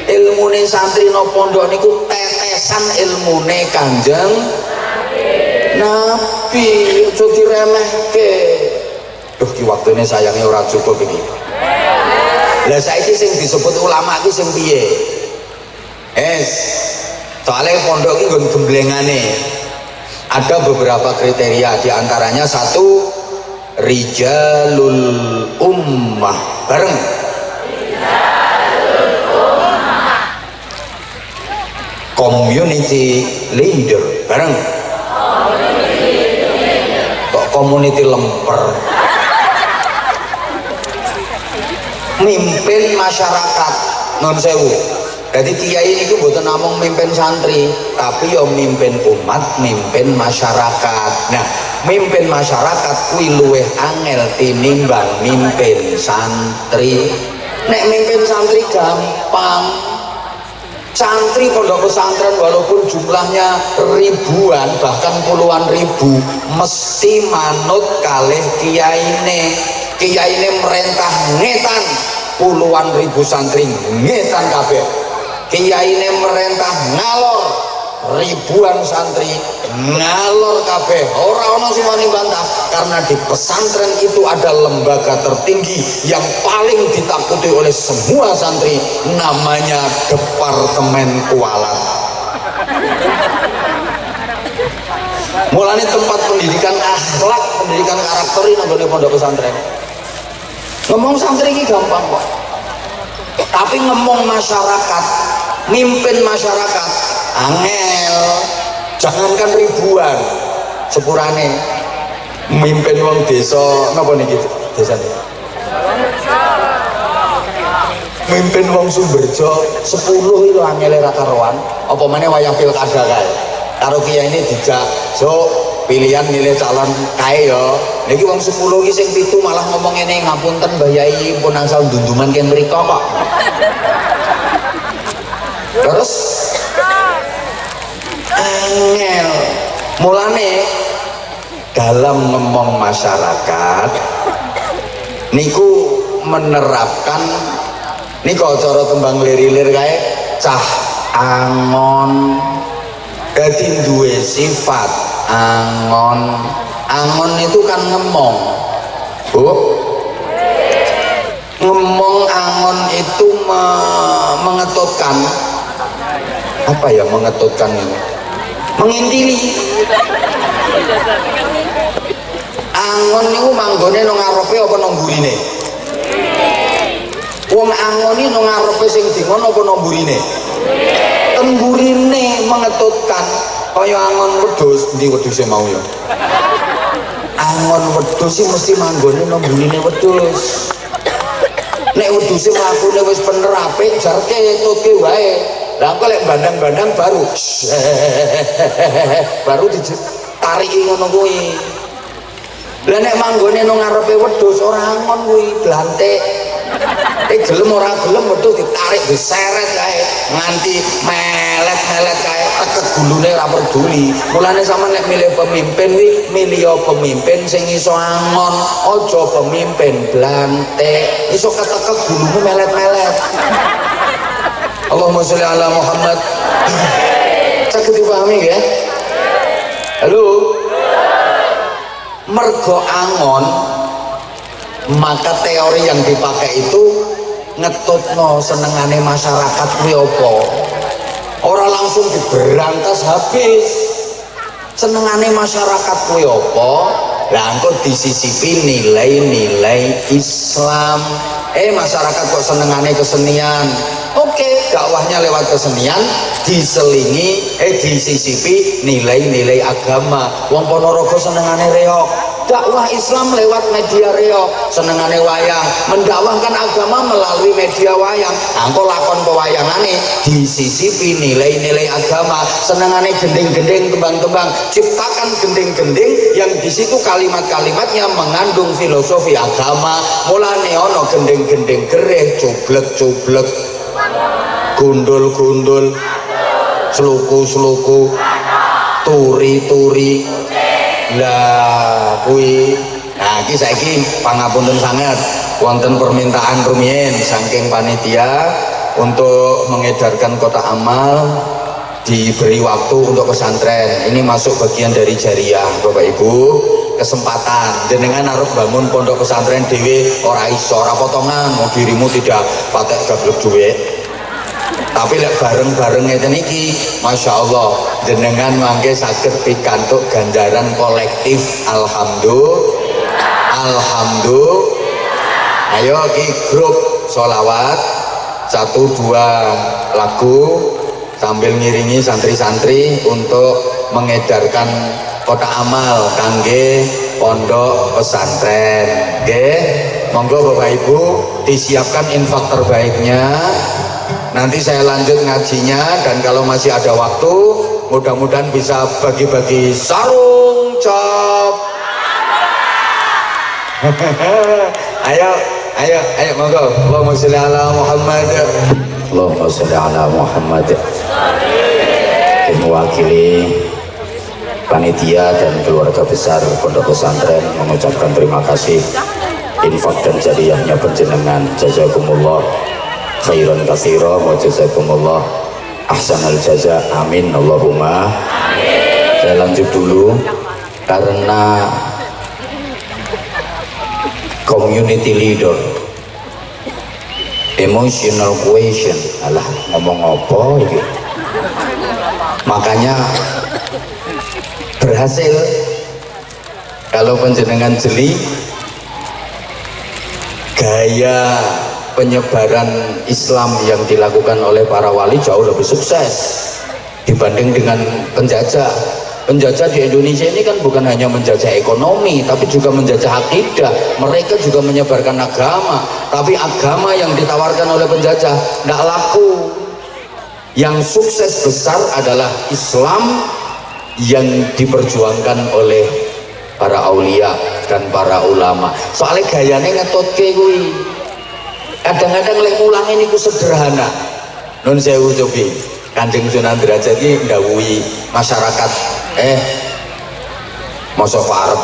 Ilmune santri no pondok niku tetesan ilmune Kanjeng Nabi. Aja diremehke. Duh ki waktune sayange ora cukup iki. Lah saiki sing disebut ulama iki sing piye? Soalnya pondok iki nggon gemblengane. Ada beberapa kriteria, diantaranya satu, rijalul ummah. Bareng. Community leader. Bareng. Kok community lemper? Mimpin masyarakat. Non sewu. Jadi kiai ini bukan namung mimpin santri, tapi yo mimpin umat, mimpin masyarakat. Nah, mimpin masyarakat kuwi luwih angel tinimbang mimpin santri. Nek mimpin santri gampang. Santri pondok pesantren walaupun jumlahnya ribuan bahkan puluhan ribu mesti manut kalih kiyaine. Kiyaine merentah ngetan puluhan ribu santri ngetan kabeh. Kiyaine merentah ngalor, ribuan santri ngalor kabeh. Ora ana sing wani bantah karena di pesantren itu ada lembaga tertinggi yang paling ditakuti oleh semua santri, namanya Departemen Kualat. Mulane tempat pendidikan akhlak, pendidikan karakter ini nggone pondok pesantren. Ngomong santri ini gampang kok, tapi ngomong masyarakat, mimpin masyarakat angel. Jangankan ribuan, sepurane mimpin wong desa napa niki desane, mimpin wong Sumberjo 10 itu angel ra karuan. Apa meneh wayang pilkada kae karo kiai ini dijak so pilihan milih calon kae ya. Niki wong 10 iki sing 7 malah ngomong ngene, ngapunten Mbah Yai pun angsal dunduman kene mriko kok. Terus angel. Mulane dalam ngomong masyarakat niku menerapkan niku cara tembang lirir kae cah angon. Dadi duwe sifat angon. Angon itu kan ngomong, Bu. Ngomong angon itu mengetutkan. Apa ya mengetutkan ini? Mengintili. Angon itu manggone nang ngarepe apa nang mburine? Wong angon iki nang ngarepe sing dingon apa nang mburine? Temburine mengetutkan. Kaya angon wedhus, ndi wedhuse mau ya? Angon wedhus iki mesti manggone nang mburine wedhus. Nek wedhuse mlakune wis bener apik, jarke tutke wae. Lah kok lek bandang-bandang baru ditariki ngono kuwi. Lah nek manggone nang ngarepe wedhus ora angon kuwi, blantik. Gelem ora gelem wedhus ditarik diseret kae nganti melet-melet kae teket gulune ora peduli. Mulane sampeyan nek milih pemimpin kuwi milih pemimpin sing iso angon, aja pemimpin blantik. Iso ketekek gulune melet-melet. Allahumma sholli ala Muhammad. Saged dipahami ya? Halo. Mergo angon, maka teori yang dipakai itu ngetutno senengane masyarakat kuwi apa? Ora langsung diberantas habis. Senengane masyarakat kuwi apa? Lah engko disisipi nilai-nilai Islam. Masyarakat kok senengane kesenian. Oke, dakwahnya lewat kesenian diselingi disisipi nilai-nilai agama. Wong Ponorogo senengane reog, dakwah Islam lewat media reog. Senengane wayang, mendakwahkan agama melalui media wayang. Angko lakon pewayangane disisipi nilai-nilai agama. Senengane gending-gending, tembang-tembang, ciptakan gending-gending yang di situ kalimat-kalimatnya mengandung filosofi agama. Mulane ono gending-gending gereh, cublek-cublek, gundul-gundul, sluku-sluku, turi-turi. Lah kuwi nah iki saiki pangapunten sanget wonten permintaan rumiyin saking panitia untuk mengedarkan kotak amal, diberi waktu untuk pesantren. Ini masuk bagian dari jariah Bapak Ibu. Kesempatan jenengan arep bangun pondok pesantren dhewe ora iso, ora potongan, mau dirimu tidak patek gablek duit. Tapi lek bareng-bareng ngeten iki, Masya Allah, jenengan mangke saged pikantuk ganjaran kolektif. Alhamdulillah. Ayo ki grup sholawat 1-2 lagu sambil ngiringi santri-santri untuk mengedarkan kotak amal kangge pondok pesantren. Nggih, monggo Bapak Ibu disiapkan infak terbaiknya. Nanti saya lanjut ngajinya, dan kalau masih ada waktu mudah-mudahan bisa bagi-bagi sarung cap. ayo monggo. Allahumma sholli ala Muhammad. Allahumma sholli ala Muhammad. Mewakili panitia dan keluarga besar pondok pesantren mengucapkan terima kasih infak dan jariyahnya panjenengan. Jazakumullah khairan katsira wa jazakumullah ahsanal jaza. Amin Allahumma amin. Saya lanjut dulu karena community leader, emotional question, alah ngomong apa ini, makanya berhasil kalau panjenengan jeli gaya penyebaran Islam yang dilakukan oleh para wali jauh lebih sukses dibanding dengan penjajah. Penjajah di Indonesia ini kan bukan hanya menjajah ekonomi, tapi juga menjajah akidah. Mereka juga menyebarkan agama, tapi agama yang ditawarkan oleh penjajah tidak laku. Yang sukses besar adalah Islam yang diperjuangkan oleh para aulia dan para ulama. Soalnya gayanya ngetotke kuwi. Kadang-kadang lek mulang ini ku sederhana. Nun sewu cobi. Kanjeng Sunan Derajat iki ndhawuhi masyarakat masa arep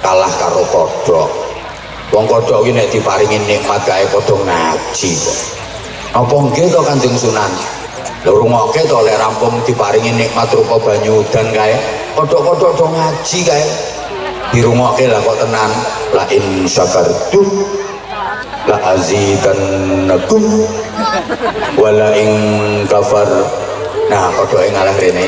kalah karo kodhok. Wong kodhok iki nek diparingi nikmat kae padha ngaji kok. Apa nggih to Kanjeng Sunan? Lha rungokke to lek rampung diparingi nikmat rupa banyu udan kae, kodhok-kodhok do ngaji kae. Dirungokke lah kok tenan. La in syakartum la azidannakum wala in kafar. Nah kodhoke ngalah rene.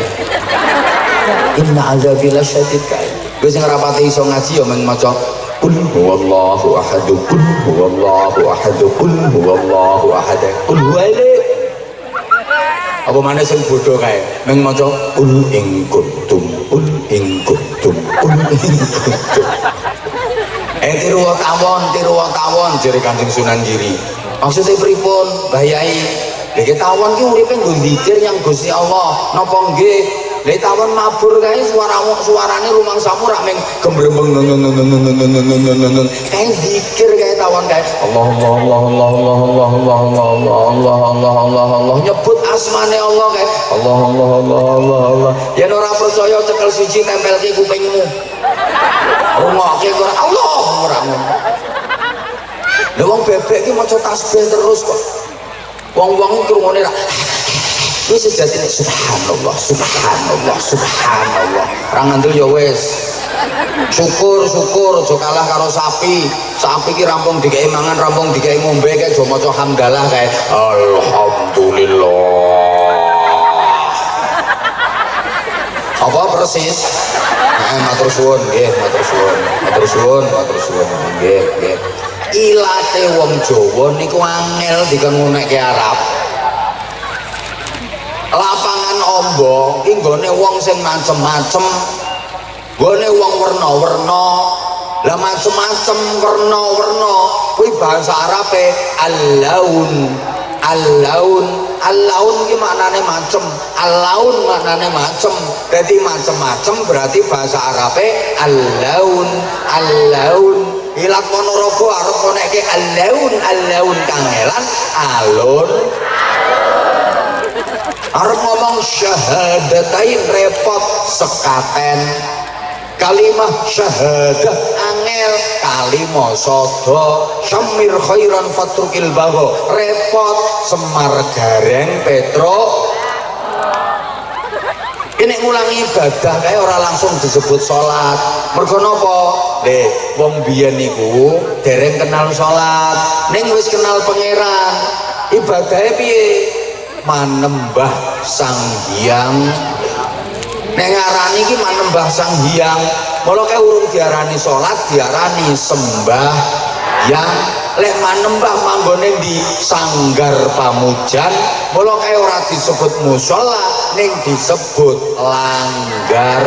Inna azabi lasyadid kae. Wis sing rapati iso ngaji ya men maca qul huwallahu ahad, qul huwallahu ahad, qul huwallahu ahad, qul huwale. Apa maneh sing bodho kae men maca qul ing kuntum, qul ing kuntum, qul ing kuntum. Tiru tawon jere Kanjeng Sunan Giri. Maksudnya pripun Mbah Yai? Lha tawon ki uripe nggo zikir yang Gusti Allah. Napa nggih? Lha tawon mabur kae suarane rumangsamu rak meng gembrembeng kae zikir kae tawon kae. Allah Allah Allah Allah Allah Allah Allah Allah Allah Allah Allah Allah nyebut asmane Allah kae. Allah Allah Allah Allah Allah. Yen ora percaya cekel siji tempelke kupingmu. Rungokke kok Allah ora ngono. Lha wong bebek iki maca tasbih terus kok. Wong-wong krungone ra. Wis sejatine subhanallah, subhanallah, subhanallah. Ra ngandel ya wis. Syukur aja kalah karo sapi. Sapi ki rampung dikei mangan, rampung dikei ngombe kae aja maca hamdalah kae. Alhamdulillah. Apa persis? Matur suwun nggih, matur suwun. Matur suwun, matur suwun. Nggih, nggih. Ilate wong Jawa niku angel dikengunekke Arab. Lapangan ombo iki nggone wong sing macem-macem. Nggone wong werna-werna. Lah macem-macem werna-werna kuwi bahasa Arabe al-laun. Al-laun, al-laun iki maknane macem. Al-laun maknane macem. Dadi macem-macem berarti bahasa Arabe al-laun. Al-laun. Ilat Ponorogo arep konekke al-laun kangelan alun. Arep ngomong syahadatain repot sekaten. Kalimah syahadah angel, kalimah sodo syamir khairan fatrukil baho repot semar gareng petro. Ini ngulangi ibadah kayak orang langsung disebut sholat. Mergo napa? Wong biyen niku dereng kenal sholat, ning wis kenal pangeran. Ibadahnya piye? Manembah Sang Hyang. Nek ngarani iki manembah Sang Hyang. Mula kae urung diarani sholat, diarani sembah yang lek manembah manggone di sanggar pamujan. Mula kae ora disebut mushola, ning disebut langgar.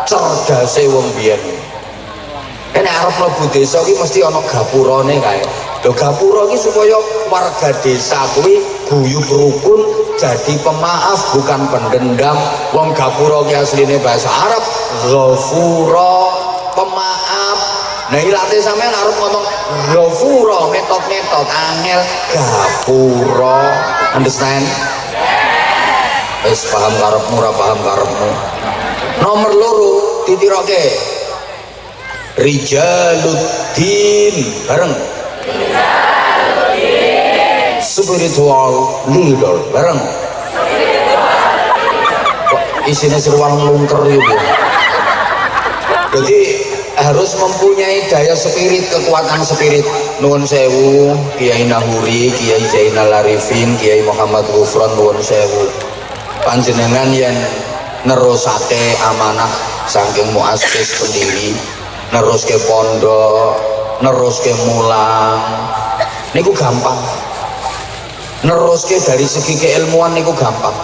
Cerdase wong biyen. Nek arep mlebu desa iki mesti ana gapurane kae. Lho gapura iki supaya warga desa kuwi guyub rukun, jadi pemaaf bukan pendendam. Wong gapura ki asline bahasa Arab ghafura, pemaaf. Nah ilate sampean arep ngomong ghafura metot-metot angel gapura. Understand? Wis paham karepmu ora paham karepmu. Nomor loro ditiroke. Rijaluddin bareng. Spiritual leader bareng. Kok isinya seruang lungker itu. Jadi harus mempunyai daya spirit, kekuatan spirit. Nuwun sewu Kiai Nahuri, Kiai Zainal Arifin, Kiai Muhammad Ghufron, nuwun sewu panjenengan yang nerusake amanah saking muassis pendiri, neruske pondok, neruske mulang niku gampang, neruske dari segi keilmuan niku gampang.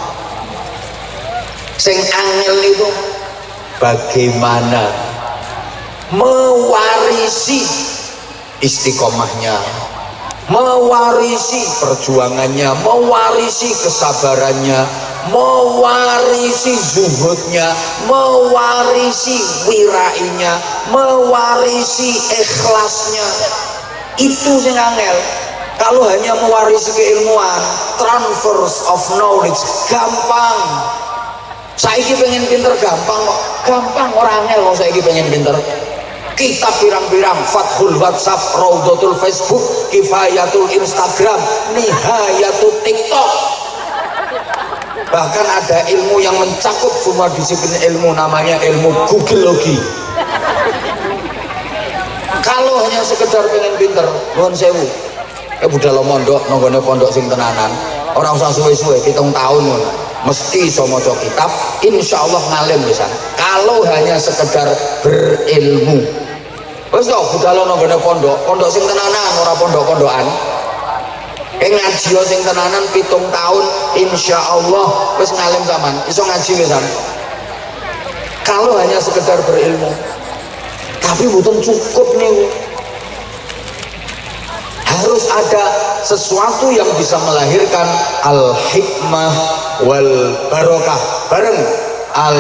Sing angel niku bagaimana mewarisi istiqomahnya, mewarisi perjuangannya, mewarisi kesabarannya, mewarisi zuhudnya, mewarisi wirainya, mewarisi ikhlasnya. Itu sing angel. Kalau hanya mewarisi keilmuan, transfers of knowledge gampang. Saiki pengen pinter gampang kok, gampang, orang angel kok saiki pengen pinter. Kitab pirang-pirang, Fathul WhatsApp, Raudhatul Facebook, Kifayatul Instagram, Nihayatul TikTok. Bahkan ada ilmu yang mencakup semua disiplin ilmu, namanya ilmu Googleologi. Kalau hanya sekedar pengen pinter, nuwun sewu, budal mondok, nonggone pondok sing tenanan, orang usah suwe-suwe, 7 tahun mesti iso maca kitab, insya Allah ngalim bisa. Kalau hanya sekedar berilmu, wes toh budal nonggone pondok sing tenanan, ora pondok-pondokan. Ngaji sing tenanan 7 tahun, insya Allah wes ngalim zaman, iso ngaji wisan. Kalau hanya sekedar berilmu, tapi bukan cukup nih. Harus ada sesuatu yang bisa melahirkan al-hikmah wal barokah bareng. Al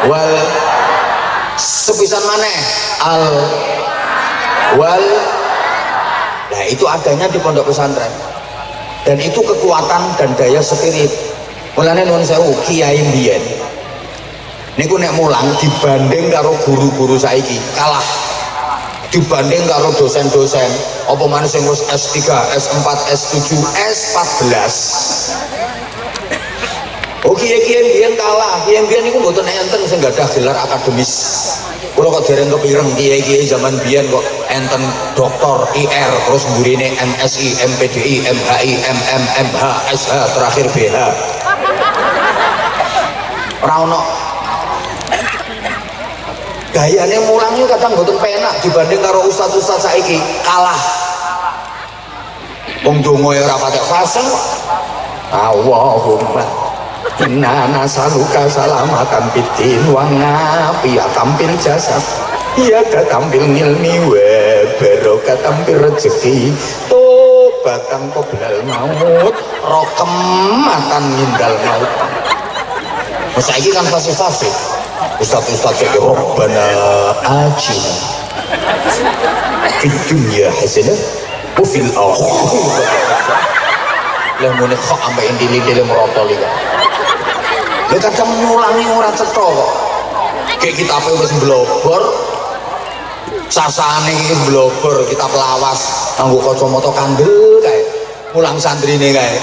wal sepisan maneh al wal. Nah itu adanya di pondok pesantren, dan itu kekuatan dan daya spirit. Mulane nuwun sewu kiai mbiyen niku nek mulang dibanding karo guru-guru saiki kalah, dibanding karo dosen-dosen apa maneh sing wis S3, S4, S7, S14. Oh kiai-kiai mbiyen kalah, kiai mbiyen niku mboten enten sing gadah gelar akademis. Kula kok dereng kepireng kiai-kiai zaman biyen kok enten doktor IR, terus mburine MSI, MPDI, MHI, MM, MH, SH, terakhir BH. Ora ono. Gayane mulang iki kadang mboten penak dibanding karo ustaz-ustaz saiki, kalah. Wong donga ora patek fase. Allahumma inna nasaluka salamatan fitin wa ngafiyatan fil jasad, iya tampil ilmi wa barokatan fil rezeki, tobatan qoblal maut, rokematan mindal maut. Saiki kan fase-fase ustaz-ustaz iki Rabbana atina fid dunya hasanah wa fil akhirati. Lah mune kok ambek indile merotol iki. Lha kadang mulangi ora cetha kok. Kayak kitabe wis blobor. Sasane iki blobor, kitab lawas nganggo kacamata kandel kae. Mulang santrine kae.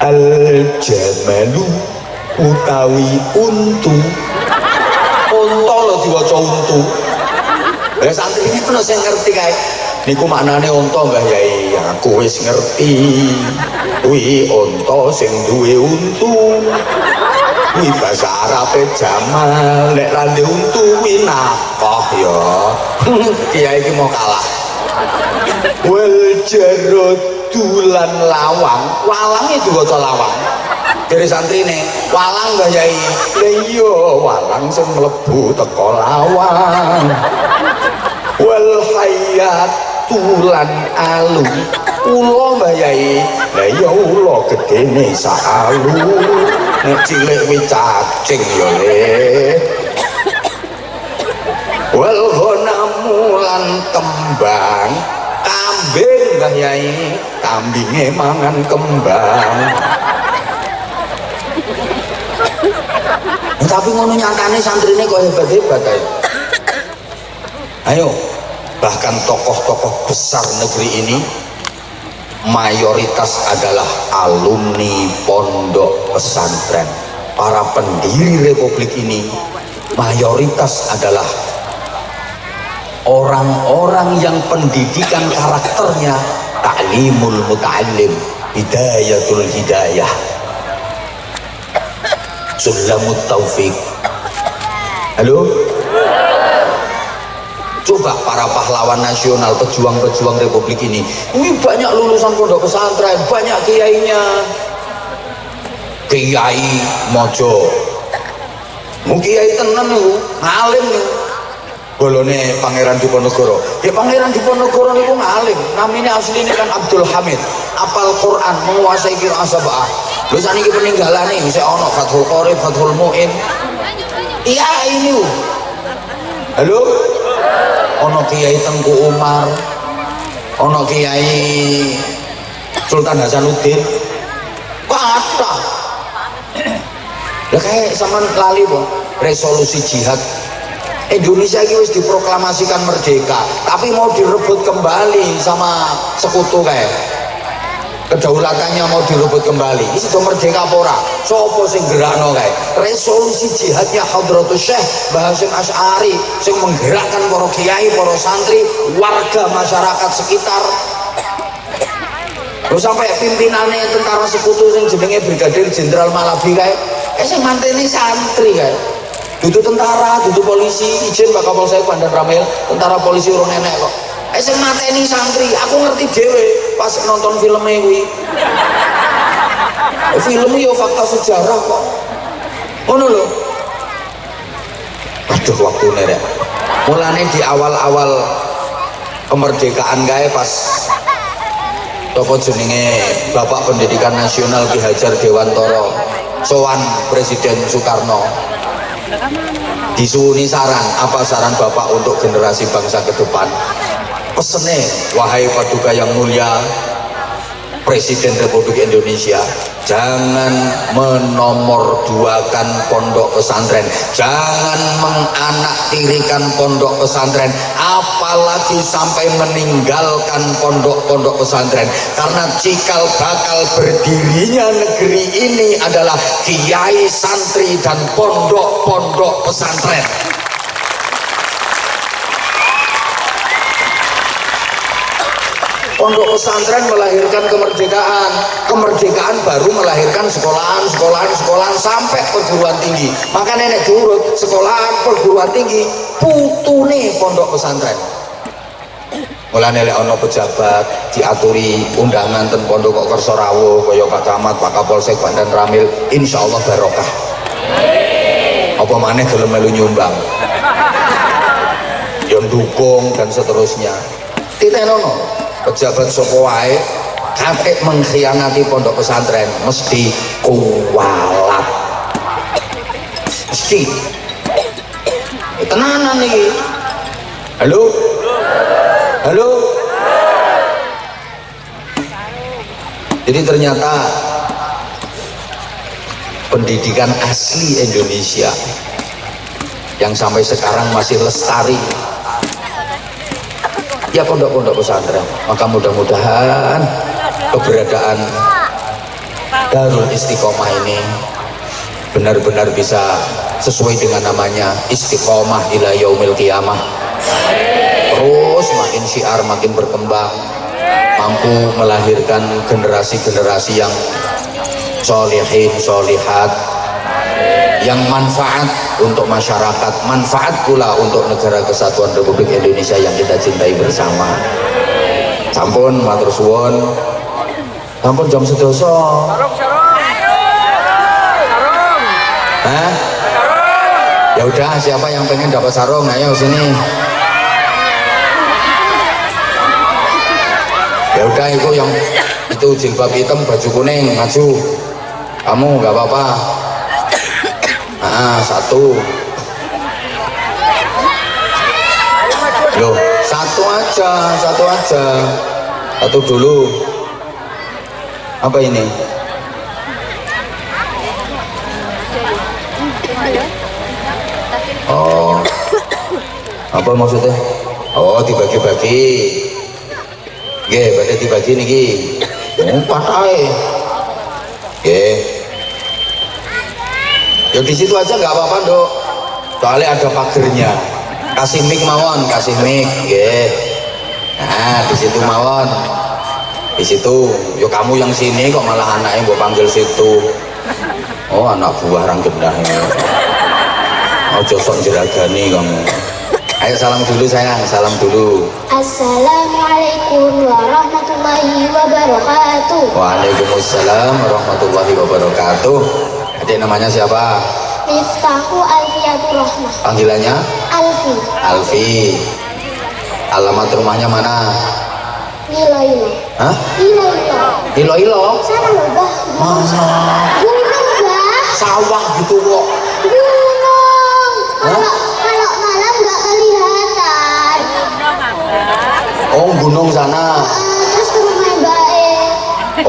Al jamalu utawi untu. Unta lho diwaca untu. Lah santrine ono sing ngerti kae. Niku maknane unta Mbah Yai, aku wis ngerti. Kuwi unta sing duwe untu. Kuwi bahasa Arabe Jamal, nek rande untu kuwi nafkah ya. Kiai iki mau kalah. Wal jaradu lan lawang, walange diwaca lawang. Dari santrine, walang Mbah Yai. Lah iya, walang sing mlebu teko lawang. Wal hayat tulan alu, ula Mbah Yai. Lah iya ula gedene sak alu, nek cilik kuwi cacing ya le. Wal ghanamu lan kembang, kambing Mbah Yai, kambinge mangan kembang. Tapi ngono nyatane santrine kok hebat-hebat ae. Ayo, bahkan tokoh-tokoh besar negeri ini mayoritas adalah alumni pondok pesantren. Para pendiri republik ini mayoritas adalah orang-orang yang pendidikan karakternya ta'limul muta'allim, hidayatul hidayah, sulamut taufik. Halo? Coba para pahlawan nasional, pejuang-pejuang republik ini banyak lulusan pondok pesantren, banyak kiainya. Kiai Mojo kiai tenan niku, alim niku. Bolone Pangeran Diponegoro. Ya Pangeran Diponegoro niku ngalim. Namanya aslinya kan Abdul Hamid. Apal Quran, menguasai qiraah sab'ah. Lho saniki peninggalane isih ana Fathul Qorib, Fathul Muin. Iya ini. Halo? Ono Kiai Tengku Umar, ono Kiai Sultan Hasanuddin, kata lah kayak sama lali po resolusi jihad Indonesia ini harus diproklamasikan merdeka, tapi mau direbut kembali sama sekutu kayak kedaulatannya mau direbut kembali. Ini sudah merdeka apa ora? Sopo sing gerakno kae? Resolusi jihadnya Hadratus Syekh Bahasim Asy'ari sing menggerakkan para kiai, para santri, warga masyarakat sekitar. Terus sampai pimpinannya tentara sekutu sing jenenge Brigadir Jenderal Malabi kae, sing mantene santri kae. Dudu tentara, dudu polisi, izin Pak Kapolsek Pandan Ramil, tentara polisi urung nenek kok. Sing mateni santri, aku ngerti dhewe pas nonton filmnya kuwi. Film yo fakta sejarah kok. Ngono lho. Aduh waktune rek. Mulane di awal-awal kemerdekaan kae pas apa jenenge Bapak Pendidikan Nasional Ki Hajar Dewantara sowan Presiden Soekarno. Disuwuni saran, apa saran Bapak untuk generasi bangsa ke depan? Pesene, wahai paduka yang mulia Presiden Republik Indonesia, jangan menomorduakan pondok pesantren, jangan menganaktirikan pondok pesantren, apalagi sampai meninggalkan pondok-pondok pesantren, karena cikal bakal berdirinya negeri ini adalah kiai, santri, dan pondok-pondok pesantren. Pondok pesantren melahirkan kemerdekaan, kemerdekaan baru melahirkan sekolahan sampai perguruan tinggi. Maka nenek diurut sekolahan perguruan tinggi putune pondok pesantren. Mulane lek ana pejabat diaturi undangan ten pondok kok kersa rawuh kaya Pak Camat, Pak Kapolsek Pandan Ramil, insyaallah barokah. Apa maneh gelem melu nyumbang. Yo dukung dan seterusnya. Titenono pejabat sapa wae kakek mengkhianati pondok pesantren mesti kuwalat, mesti tenanan iki. Halo halo. Jadi ternyata pendidikan asli Indonesia yang sampai sekarang masih lestari ya pondok-pondok pesantren. Maka mudah-mudahan keberadaan Darul Istiqomah ini benar-benar bisa sesuai dengan namanya, istiqomah ila yaumil qiyamah, terus makin syiar, makin berkembang, mampu melahirkan generasi-generasi yang sholihin, sholihat, yang manfaat untuk masyarakat, manfaat pula untuk negara kesatuan Republik Indonesia yang kita cintai bersama. Sampun matur suwun, sampun jam sedoso. Hah? Ya udah, siapa yang pengen dapat sarung, ayo sini. Ya udah, itu yang itu jilbab hitam baju kuning maju. Kamu nggak apa-apa. Satu. Loh, satu aja. Satu dulu. Apa ini? Oh. Apa maksudnya? Oh, dibagi-bagi. Nggih, badhe dibagi niki. Umpat ae. Nggih. Ya di situ aja nggak apa-apa, Dok. Soalnya ada pagernya. Kasih mic mawon, kasih mic, nggih. Nah, di situ mawon. Di situ. Yo kamu yang sini kok malah anaknya mbok panggil situ. Oh, anak buah rang gendah ini. Ojo sok jeragani kamu. Ayo salam dulu sayang, salam dulu. Assalamualaikum warahmatullahi wabarakatuh. Waalaikumsalam warahmatullahi wabarakatuh. Adik namanya siapa? Miftahu Alfiyatur Rahmah. Panggilannya? Alfi. Alfi. Alamat rumahnya mana? Iloilo. Hah? Iloilo. Ilo-ilo? Sana loh, Bah. Mana? Gunung, Bah. Sawah gitu kok. Gunung. Hah? Kalau malam nggak kelihatan. Oh, gunung sana. Terus ke rumah Mbak E.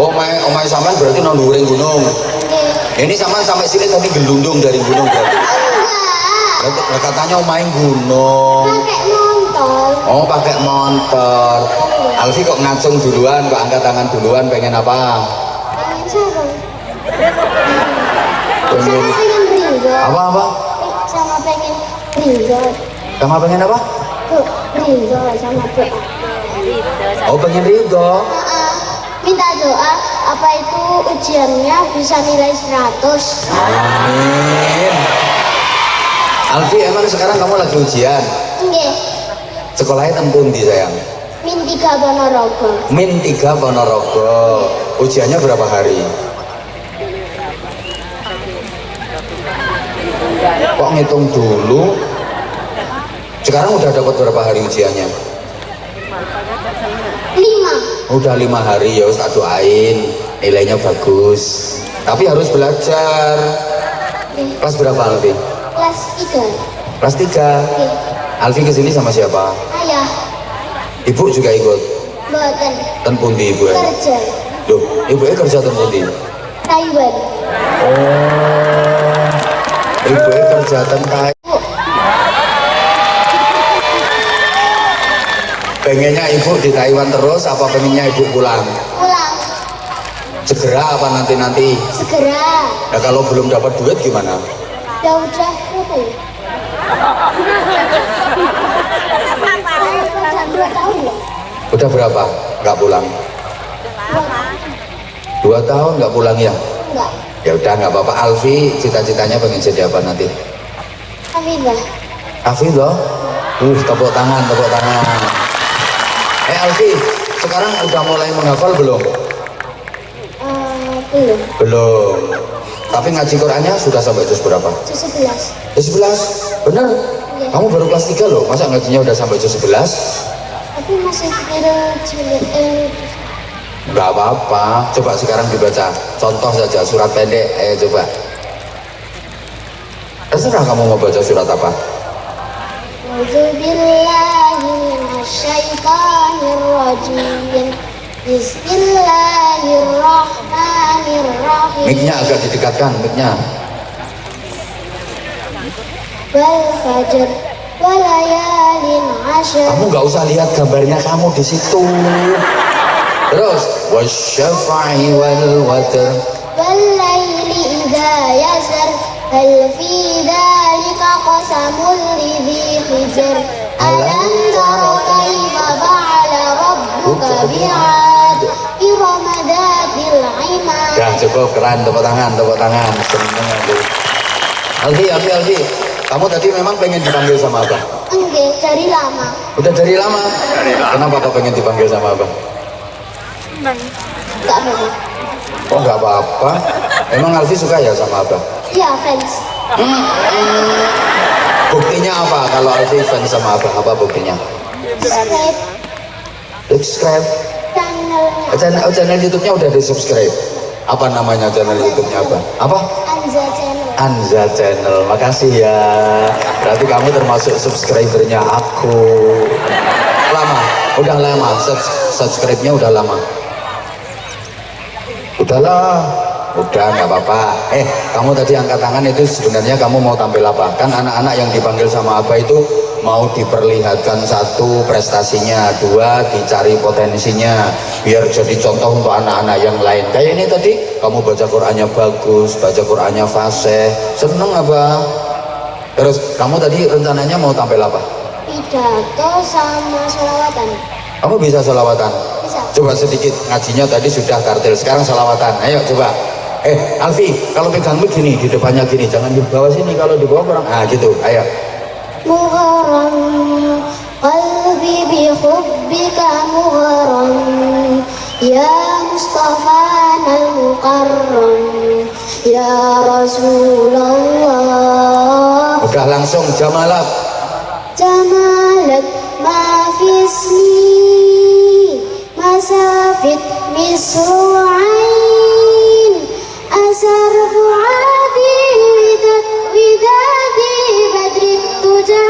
Oh, omai sampean berarti nang dhuwuring gunung. Oke. Ini sampean sampai sini tadi gelundung dari gunung berarti. Enggak. Lah katanya omai gunung. Pakai motor. Oh, pakai motor. Alfi kok ngacung duluan, kok angkat tangan duluan, pengen apa? Pengen sarung. Pengen Sama pengen ringo. apa? Sama pengen ringo. Sama pengen apa? Tuh, ringo sama doa. Oh, pengen ridho. Minta doa apa itu ujiannya bisa nilai 100. Amin. Alfi, emang sekarang kamu lagi ujian? Nggih. Sekolahnya teng pundi sayang? Min 3 Ponorogo. Min 3 Ponorogo. Ujiannya berapa hari? Kok ngitung dulu? Sekarang udah dapat berapa hari ujiannya? 5. Udah 5 hari, ya tak doain nilainya bagus. Tapi harus belajar. Kelas berapa Alfi? Kelas 3. Kelas 3. Nggih. Alfi kesini sama siapa? Ayah, Ibu juga ikut? mboten Ten pundi ibu ya? kerja. Loh, ibunya kerja ten pundi? Taiwan. Oh, ibunya kerja ten Bu, pengennya ibu di Taiwan terus apa pengennya ibu pulang? pulang. Segera apa nanti-nanti? Segera. Nah kalau belum dapat duit gimana? Ya udah, berapa ya? 2 tahun ya? Udah berapa nggak pulang? 2 tahun nggak pulang ya? Enggak. Ya udah nggak apa-apa. Alfi cita-citanya pengen jadi apa nanti? Hamidah. Hafidhah? Tepuk tangan, tepuk tangan. Alfi, sekarang udah mulai menghafal belum? Belum. Belum. Tapi ngaji Qurannya sudah sampai juz berapa? Juz 11. Juz 11? Bener? Iya. Kamu baru kelas 3 loh, masa ngajinya udah sampai juz 11? Tapi masih kecil. Nggak apa-apa, coba sekarang dibaca. Contoh saja, surat pendek, ayo coba. Terserah kamu mau baca surat apa? A'udzubillahi minasyaitonirrajim. Bismillahirrahmanirrahim. Mic-nya agak didekatkan, mic-nya. Wal fajr walayalin ashr. Kamu nggak usah lihat gambarnya kamu di situ. Terus, wasyafa'i wal watr. Wal laili idza yasr. Hal fi dzalika qasamul lidzi hijr. Alam tara kaifa fa'ala rabbuka bi'ad. Irama dzatil imad. Ya cukup, keren, tepuk tangan, tepuk tangan. Seneng aku. Alfi, kamu tadi memang pengen dipanggil sama Abah? Enggak, dari lama. Udah dari lama? Kenapa kok pengen dipanggil sama Abah? Enggak apa-apa. Oh nggak apa-apa. Emang Alfi suka ya sama Abah? Iya, fans. Buktinya apa kalau Alfi fans sama Abah? Apa buktinya? Subscribe Subscribe. channel Channel YouTube-nya udah di subscribe. Apa namanya channel YouTube-nya apa? Apa? Anza Channel. Anza Channel. Makasih ya. Berarti kamu termasuk subscribernya aku. Lama? Udah lama. Subscribe-nya udah lama. Udahlah. Udah nggak apa-apa. Kamu tadi angkat tangan itu sebenarnya kamu mau tampil apa? Kan anak-anak yang dipanggil sama Abah itu mau diperlihatkan satu prestasinya, dua dicari potensinya biar jadi contoh untuk anak-anak yang lain. Kayak ini tadi kamu baca Qur'annya bagus, baca Qur'annya fasih, seneng apa? Terus kamu tadi rencananya mau tampil apa? Pidato sama sholawatan. Kamu bisa sholawatan? Bisa. Coba sedikit, ngajinya tadi sudah tartil, sekarang sholawatan. Ayo coba. Alfi, kalau pegang mic gini, di depannya gini, jangan di bawah sini, kalau di bawah kurang. Ah gitu, ayo. Mugharam qalbi bi hubbika mugharam ya Mustafa al-Mukarram ya Rasulullah. Udah langsung jamalat. Jamalat ma fismi masafit misru'ain asar fuadi widadi badri tuja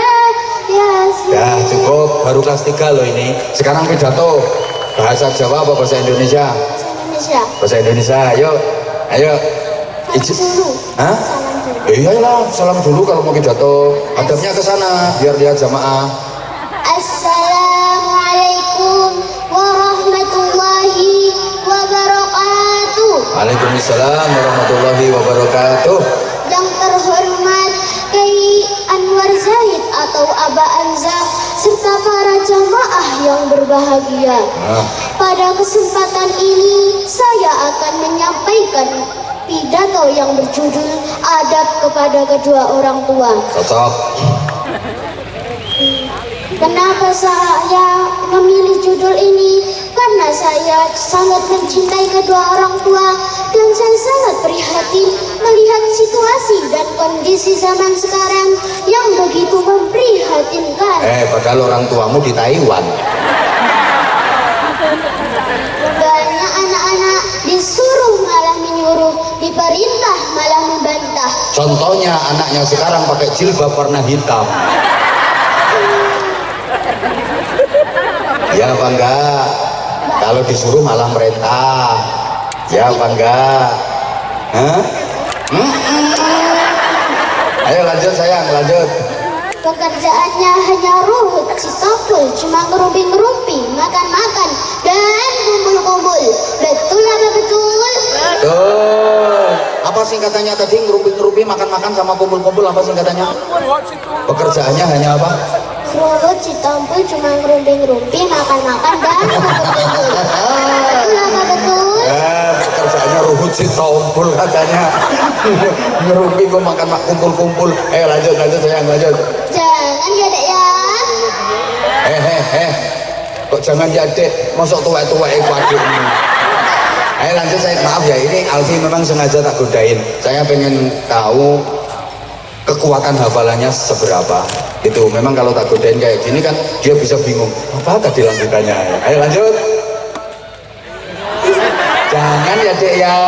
yasin. Dah cukup, baru kelas 3 loh ini. Sekarang pidato bahasa Jawa apa bahasa Indonesia? Indonesia. Bahasa Indonesia, ayo. Ayo. Dulu. Hah? Salam dulu. Iyalah, salam dulu kalau mau pidato. Hadapnya ke sana biar lihat jamaah. Assalamualaikum warahmatullahi wabarakatuh. Waalaikumsalam warahmatullahi wabarakatuh. Yang terhormat Kiai Anwar Zaid atau Aba Anza serta para jamaah yang berbahagia. Pada kesempatan ini saya akan menyampaikan pidato yang berjudul adab kepada kedua orang tua. Cocok. Kenapa saya memilih judul ini? Karena saya sangat mencintai kedua orang tua dan saya sangat prihatin melihat situasi dan kondisi zaman sekarang yang begitu memprihatinkan. Padahal orang tuamu di Taiwan. Banyak anak-anak disuruh malah menyuruh, diperintah malah membantah. Contohnya anaknya sekarang pakai jilbab warna hitam. Ya apa enggak? Kalau disuruh malah merintah. Ya apa enggak? Hah? Ayo lanjut sayang, lanjut. Pekerjaannya hanya ruhut, citopul, cuma ngerumpi-ngerumpi, makan-makan, dan kumpul-kumpul. Betul apa betul? Tuh. Apa singkatannya tadi? Ngerumpi-ngerumpi, makan-makan sama kumpul-kumpul, apa singkatannya? Pekerjaannya hanya apa? Ruhut, citompul, cuma ngerumpi-ngerumpi, makan-makan, dan kumpul-kumpul. Betul apa betul? Pekerjaannya ruhut si tompul katanya. Ngerumpi kok makan kumpul-kumpul. Lanjut sayang, lanjut. Jangan ya dek ya. Kok jangan ya dek, masuk tua-tua adik ini. Lanjut saya, maaf ya, ini Alfi memang sengaja tak godain. Saya pengen tahu kekuatan hafalannya seberapa. Itu memang kalau tak godain kayak gini kan dia bisa bingung. Apa tadi lanjutannya? Ayo lanjut. Jangan ya dek ya.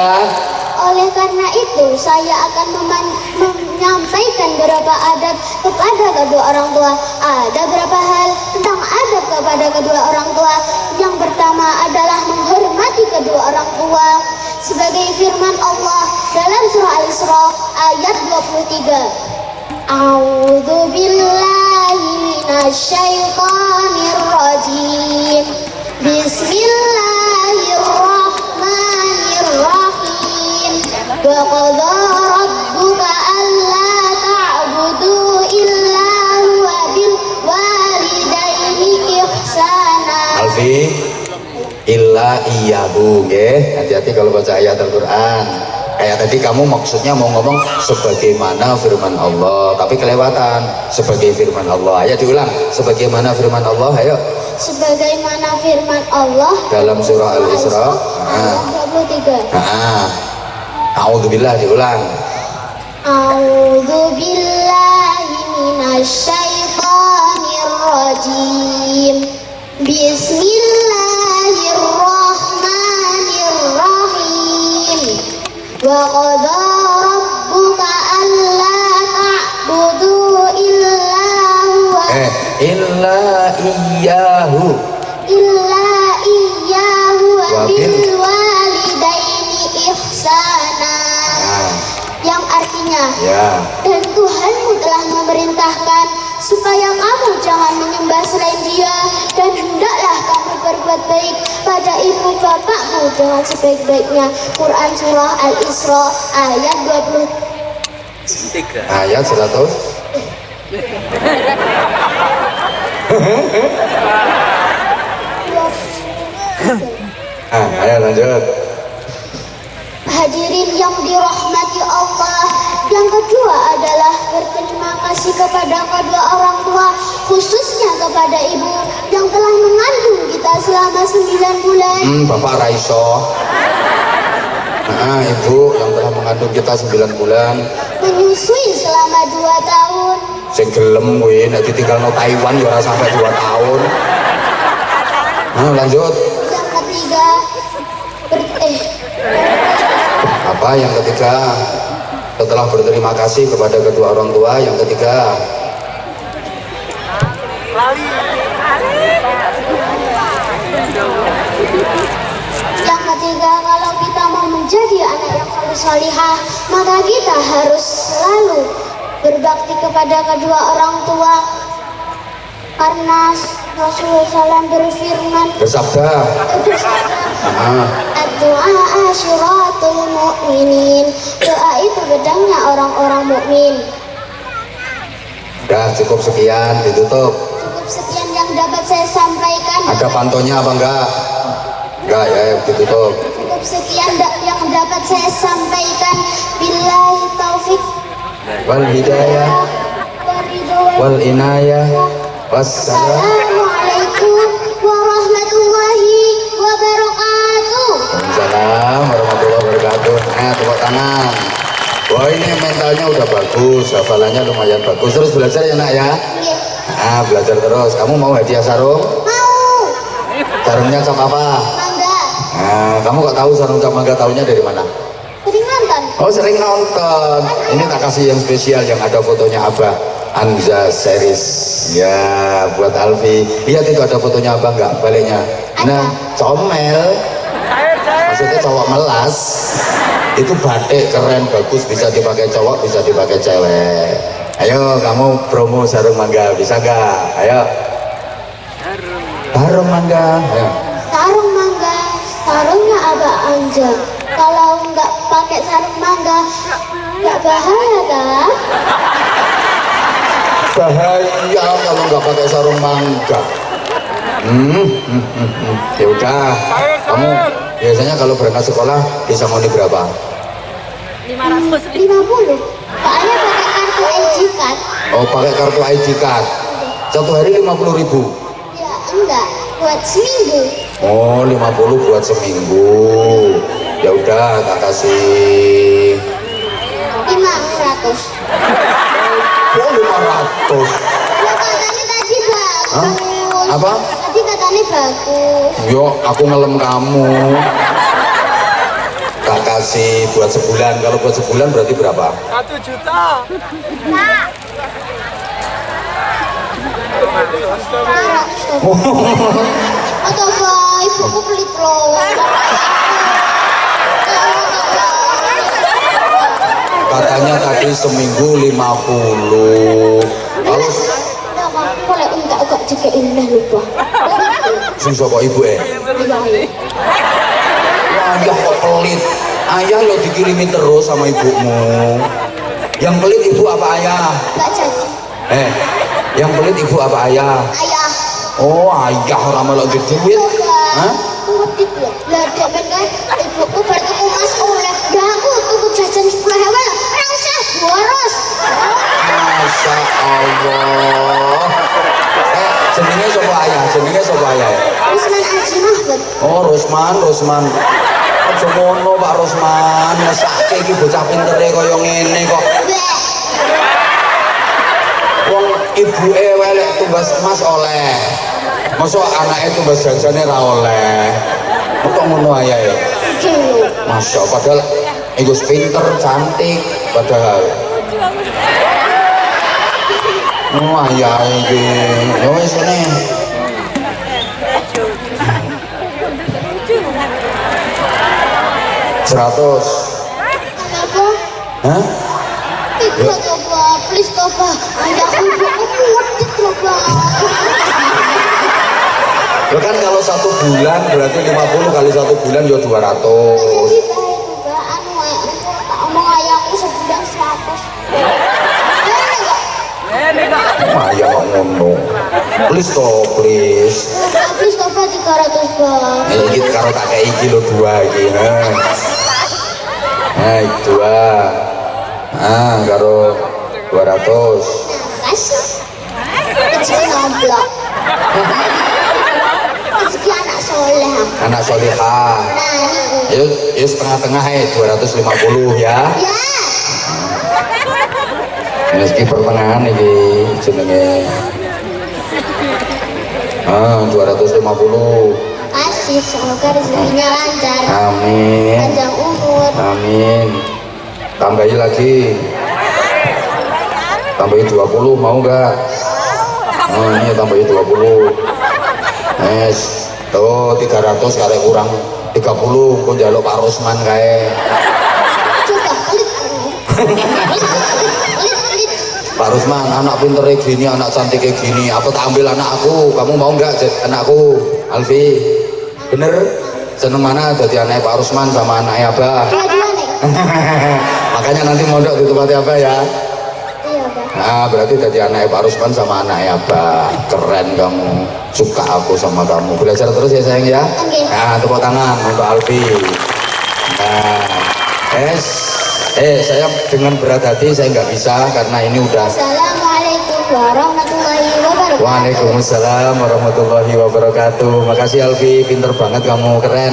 Oleh karena itu saya akan menyampaikan beberapa adab kepada kedua orang tua. Ada beberapa hal tentang adab kepada kedua orang tua. Yang pertama adalah menghormati kedua orang tua sebagai firman Allah dalam surah Al-Isra ayat 23. A'udzu billahi minasyaitonir rajim. Bismillahirrahmanirrahim. Wa qadha rabbuka alla ta'budu illa huwa bil walidaini ihsana. Alfi, illa iyahu, nggih. Hati-hati kalau baca ayat Al-Qur'an. Kayak tadi kamu maksudnya mau ngomong sebagaimana firman Allah, tapi kelewatan. Sebagai firman Allah. Ayo diulang. Sebagaimana firman Allah, ayo. Sebagaimana firman Allah Dalam surah Al-Isra ayat 23. A'udzubillah, diulang. A'udzu billahi minasyaitonir rajim. Bismillahirrahmanirrahim. Wa qadha rabbuka alla ta'budu illa huwa Illa iyyahu wa bil walidaini ihsana. Yang artinya ya. dan Tuhanmu telah memerintahkan supaya kamu jangan menyembah selain Dia, dan hendaklah kamu berbuat baik pada ibu bapakmu dengan sebaik-baiknya. Quran Surah Al-Isra ayat 20. Ayat 100. Ayo lanjut. Hadirin yang dirahmati Allah, yang kedua adalah berterima kasih kepada kedua orang tua, khususnya kepada ibu yang telah mengandung kita selama 9 bulan. Bapak Raiso. Ibu yang telah mengandung kita 9 bulan, Menyusui selama 2 tahun. sing gelem kuwi nek ditinggalno Taiwan ya ora sampai 2 tahun. Lanjut. Yang ketiga, Apa yang ketiga? Setelah berterima kasih kepada kedua orang tua, yang ketiga. Yang ketiga, kalau kita mau menjadi anak yang salihah, maka kita harus selalu berbakti kepada kedua orang tua. Karena Rasulullah SAW berfirman, Bersabda. Doa asyiratul mu'minin. Doa itu pedangnya orang-orang mukmin. Udah cukup sekian, ditutup. Cukup sekian yang dapat saya sampaikan. Ada pantonya apa enggak? Enggak ya, ditutup. Cukup sekian yang dapat saya sampaikan. Billahi taufik Wal hidayah wal inayah wassalam. Assalamualaikum warahmatullahi wabarakatuh. Waalaikumsalam warahmatullahi wabarakatuh. Tepuk tangan. Wah, ini mentalnya udah bagus, hafalannya lumayan bagus. Terus belajar ya nak ya? Iya. Belajar terus. Kamu mau hadiah sarung? Mau. Sarungnya cap apa? Mangga. Kamu kok tahu sarung cap mangga, tahunya dari mana? Sering nonton. Oh, sering nonton. Ini tak kasih yang spesial yang ada fotonya Abah Anza series. Ya, buat Alfi. Lihat itu ada fotonya Abah enggak? Baliknya. Nah, comel. Maksudnya cowok melas. Itu batik keren, bagus, bisa dipakai cowok, bisa dipakai cewek. Ayo kamu promo sarung mangga, bisa gak? Ayo. Sarung mangga. Ayo. Sarung mangga, sarungnya Abah Anja. Kalau nggak pakai sarung mangga, nggak bahaya kan? Bahaya kalau nggak pakai sarung mangga. Ya udah, kamu biasanya kalau berangkat sekolah bisa ngoni berapa? 50. Soalnya pakai kartu ID card. Oh, pakai kartu ID card. Satu hari 50.000. Ya enggak, buat seminggu. Oh, 50 buat seminggu. Ya udah, tak kasih 500. Oh, 500. Ya katanya tadi bagus. Hah? Apa? Tadi katanya bagus. Yo, aku ngelem kamu. Tak kasih buat sebulan. Kalau buat sebulan berarti berapa? 1 juta. 500. Atau apa? Ibuku pelit loh. Katanya tadi seminggu 50. Kalau Boleh enggak juga indah lupa. sing sapa ibu Wah, ayah kok pelit. Ayah lo dikirimi terus sama ibumu. Yang pelit ibu apa ayah? Enggak jadi. Yang pelit ibu apa ayah? Ayah. Oh, ayah orang melok duit. Hah? Ngerti belum? Lah dek men kan ibuku bar tuku mas oleh. Dah aku tuku jajan 10.000. Ora usah boros. Masya Allah. Jenenge sapa ayah? Jenenge sapa ayah? Usman Aji Mahfud. Oh, Rosman. Aja ngono Pak Rosman, mesake iki bocah pintere kaya ngene kok. Bleh. Wong ibuke welek tumbas emas oleh. Mosok anake tumbas jajane ra oleh. Kok ngono ayah ya? Iki lho. Masya Allah, padahal iku pinter, cantik padahal. Oh, ayah iki. Ya wis ngene. Kenapa? Hah? Tiga toh Pak, please toh Pak. Ayahku udah mudik loh Pak. Ya kan kalau 1 bulan berarti 50 kali 1 bulan ya 200. Jadi baik itu Pak, anu tak omong ayahku sebulan 100. Ya ngono. Please toh, please. Please toh Pak 300 Pak. Iki karo tak kei iki lho 2 iki. Nah, 2. Karo 200. Kasih. Kecil nomblok. Rezeki anak soleh. Anak solihah. Nah, Ayo setengah-tengah 250 ya. ya. Meski pertengahan iki jenenge 250. Kasih semoga rezekinya lancar. Amin. Panjang umur. Amin. Tambahi lagi. Tambahi 20 mau enggak? Ini tambahi 20. Tuh 300 kali kurang 30 kok njaluk Pak Rosman kae. Coba klik. Klik. Pak Rusman, anak pinternya gini, anak cantiknya gini, apa tak ambil anak aku? Kamu mau nggak anakku? Alfi, bener? Seneng mana jadi anak Pak Rusman sama anaknya Abah? Dua-dua nih. Makanya nanti mondok di tempatnya Abah ya. Iya Pak. Nah, berarti jadi anak Pak Rusman sama anaknya Abah. Keren kamu, suka aku sama kamu. Belajar terus ya sayang ya. Oke. Nah, tepuk tangan untuk Alfi. Nah, saya dengan berat hati saya nggak bisa karena ini udah. Assalamualaikum warahmatullahi wabarakatuh. Waalaikumsalam warahmatullahi wabarakatuh. Makasih Alfi, pinter banget kamu, keren.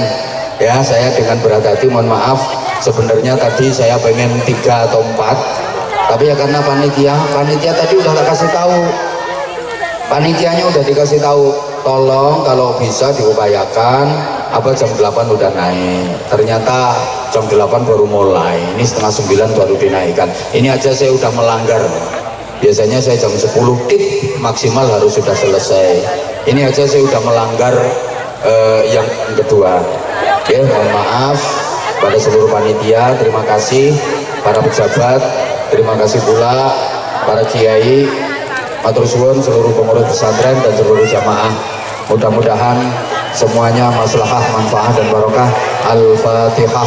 Ya, saya dengan berat hati mohon maaf. Sebenarnya tadi saya pengen 3 atau 4, tapi ya karena panitia tadi udah tak kasih tahu. Panitianya udah dikasih tahu, tolong kalau bisa diupayakan apa jam 8 udah naik. Ternyata jam 8 baru mulai, ini setengah 9 baru dinaikkan. Ini aja saya udah melanggar. Biasanya saya jam 10 tip maksimal harus sudah selesai. Ini aja saya udah melanggar yang kedua. Oke, mohon maaf pada seluruh panitia, terima kasih para pejabat, terima kasih pula para kiai, matur suwun seluruh pengurus pesantren dan seluruh jamaah. Mudah-mudahan semuanya maslahah, manfaat dan barokah. Al-Fatihah.